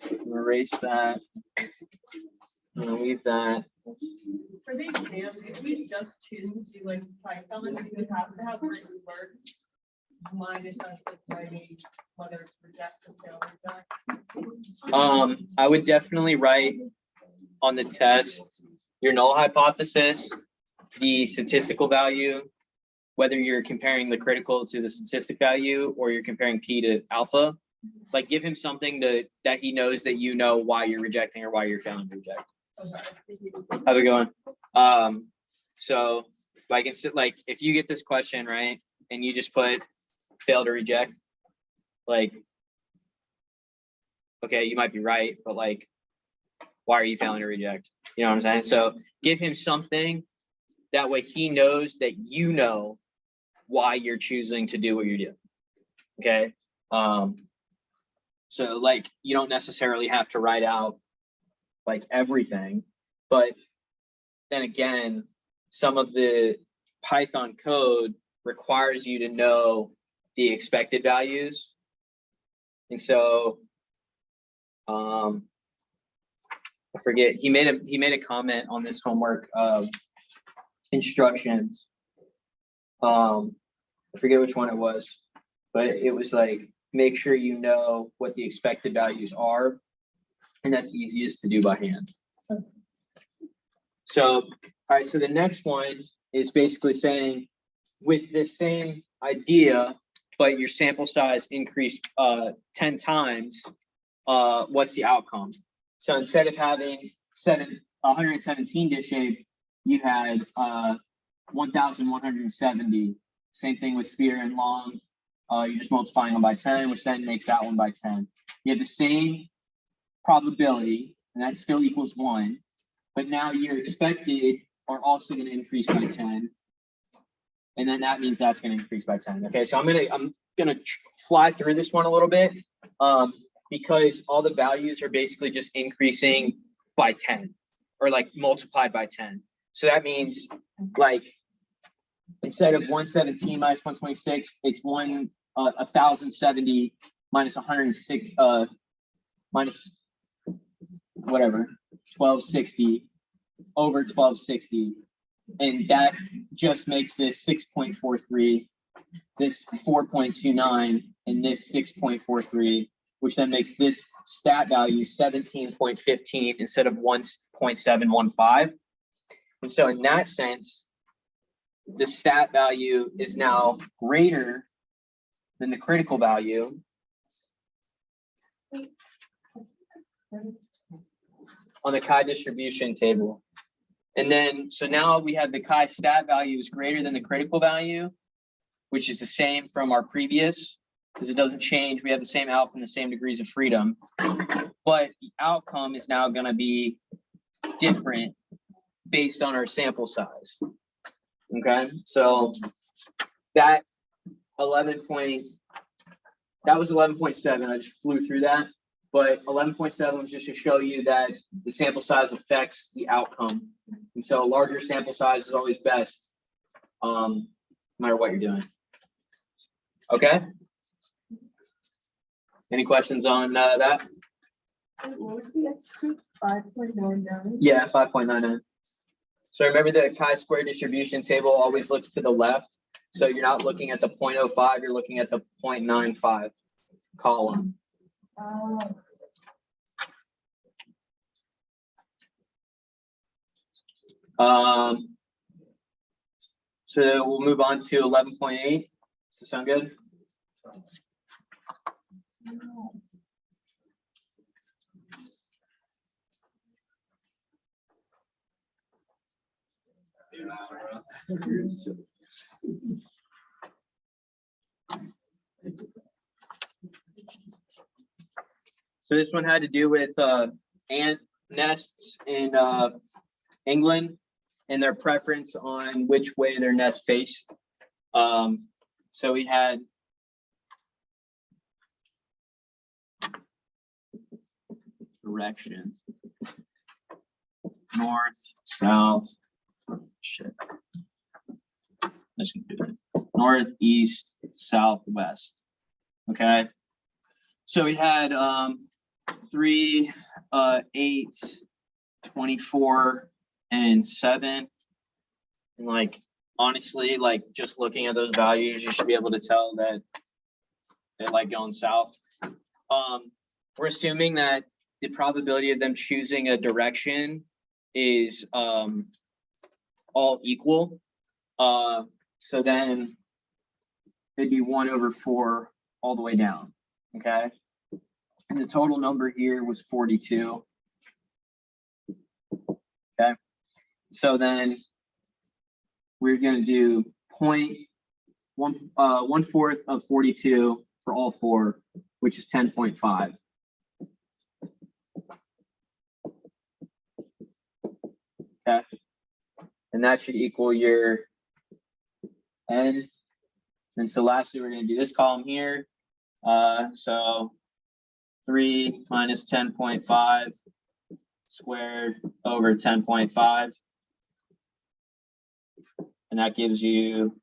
I'm gonna erase that. I'm gonna leave that. For the exam, if we just choose to do like trifling, we would have to have written work minus us like writing whether it's reject or fail reject. I would definitely write on the test your null hypothesis, the statistical value, whether you're comparing the critical to the statistic value or you're comparing P to alpha. Like give him something that he knows that you know why you're rejecting or why you're failing to reject. How's it going? So like instead, like if you get this question right and you just put fail to reject, like okay, you might be right, but like why are you failing to reject? You know what I'm saying? So give him something that way he knows that you know why you're choosing to do what you're doing. Okay. So like you don't necessarily have to write out like everything, but then again, some of the Python code requires you to know the expected values. And so I forget, he made a comment on this homework instructions. I forget which one it was, but it was like, make sure you know what the expected values are, and that's easiest to do by hand. So, all right, so the next one is basically saying with this same idea, but your sample size increased 10 times, what's the outcome? So instead of having 117 dish shape, you had 1,170. Same thing with sphere and long. You're just multiplying them by 10, which then makes that one by 10. You have the same probability, and that still equals 1. But now your expected are also going to increase by 10. And then that means that's going to increase by 10. Okay, so I'm gonna fly through this one a little bit because all the values are basically just increasing by 10 or like multiplied by 10. So that means like instead of 117 minus 126, it's 1,070 minus 106 minus whatever. 1260 over 1260. And that just makes this 6.43, this 4.29, and this 6.43, which then makes this stat value 17.15 instead of 1.715. And so in that sense, the stat value is now greater than the critical value. On the chi distribution table. And then, so now we have the chi stat value is greater than the critical value, which is the same from our previous, because it doesn't change. We have the same alpha and the same degrees of freedom, but the outcome is now going to be different based on our sample size. Okay, so that was 11.7. I just flew through that. But 11.7 was just to show you that the sample size affects the outcome. And so a larger sample size is always best, no matter what you're doing. Okay? Any questions on that? What was the extra 5.99? Yeah, 5.99. So remember the chi-square distribution table always looks to the left. So you're not looking at the 0.05, you're looking at the 0.95 column. So we'll move on to 11.8. Does that sound good? So this one had to do with ant nests in England and their preference on which way their nest faced. So we had direction, north, south, shit. North, east, south, west. Okay. So we had 3, 8, 24, and 7. And like, honestly, like just looking at those values, you should be able to tell that they're like going south. We're assuming that the probability of them choosing a direction is all equal. So then it'd be 1/4 all the way down. Okay. And the total number here was 42. Okay. So then we're going to do 1/4 of 42 for all 4, which is 10.5. Okay. And that should equal your n. And so lastly, we're going to do this column here. So 3 minus 10.5 squared over 10.5. And that gives you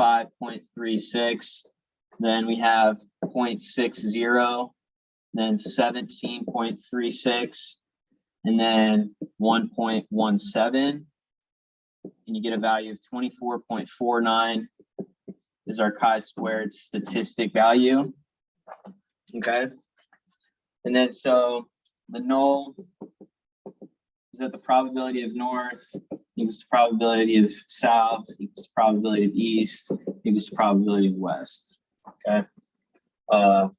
5.36. Then we have 0.60, then 17.36, and then 1.17. And you get a value of 24.49 is our chi-squared statistic value. Okay. And then so the null is that the probability of north equals the probability of south equals the probability of east equals the probability of west. Okay.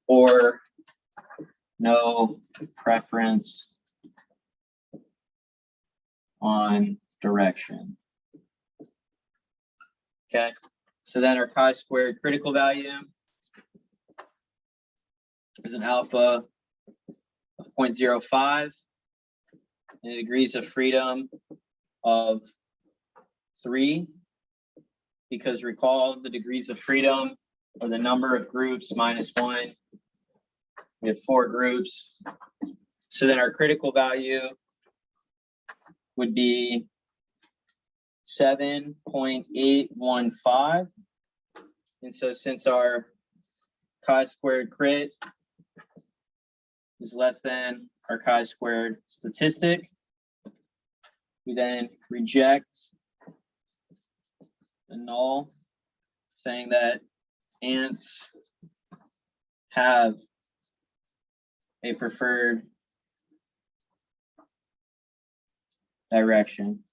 Or no preference on direction. Okay. So then our chi-squared critical value is an alpha of 0.05 and degrees of freedom of 3, because recall the degrees of freedom are the number of groups minus 1. We have 4 groups. So then our critical value would be 7.815. And so since our chi-squared crit is less than our chi-squared statistic, We then reject the null, saying that ants have a preferred direction.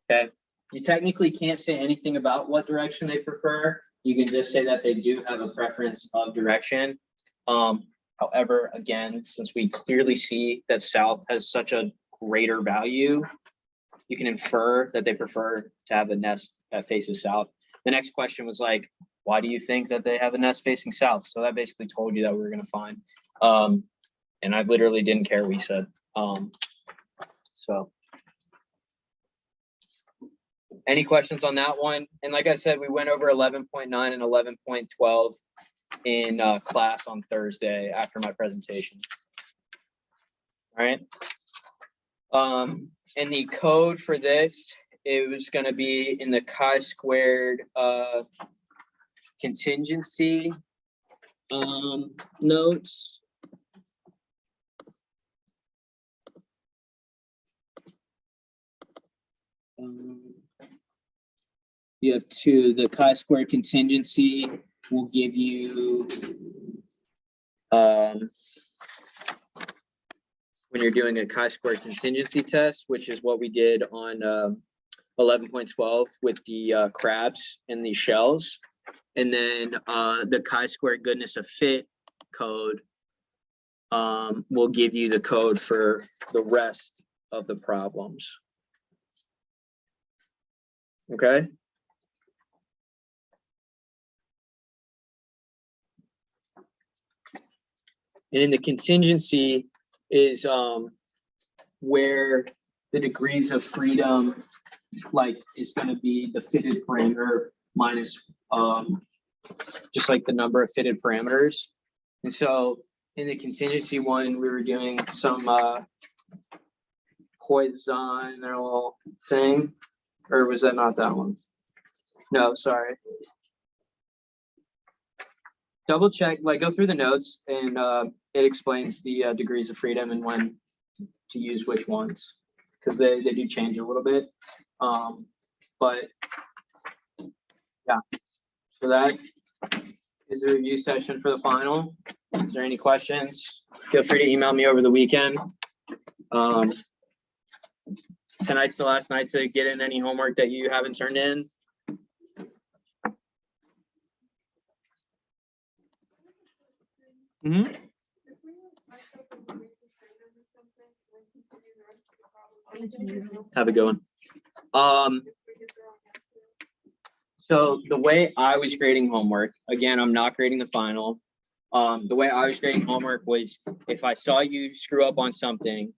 Okay, you technically can't say anything about what direction they prefer. You can just say that they do have a preference of direction. However, again, since we clearly see that south has such a greater value, you can infer that they prefer to have a nest that faces south. The next question was like, why do you think that they have a nest facing south? So that basically told you that we were going to find. And I literally didn't care what he said. So any questions on that one? And like I said, we went over 11.9 and 11.12 in class on Thursday after my presentation. All right. And the code for this, it was going to be in the chi-squared contingency notes. You have two, the chi-squared contingency will give you when you're doing a chi-squared contingency test, which is what we did on 11.12 with the crabs and the shells. And then the chi-squared goodness of fit code will give you the code for the rest of the problems. Okay. And in the contingency is where the degrees of freedom like is going to be the fitted parameter minus just like the number of fitted parameters. And so in the contingency one, we were doing some horizontal thing, or was that not that one? No, sorry. Double check, like go through the notes, and it explains the degrees of freedom and when to use which ones, because they do change a little bit. But yeah, so that is the review session for the final. Is there any questions? Feel free to email me over the weekend. Tonight's the last night to get in any homework that you haven't turned in. Mm-hmm. Have a good one. So the way I was grading homework, again, I'm not grading the final. The way I was grading homework was if I saw you screw up on something,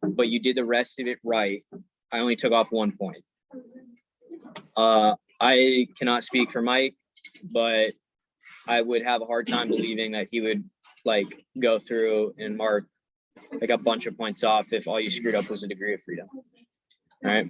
but you did the rest of it right, I only took off 1 point. I cannot speak for Mike, but I would have a hard time believing that he would like go through and mark like a bunch of points off if all you screwed up was a degree of freedom. All right.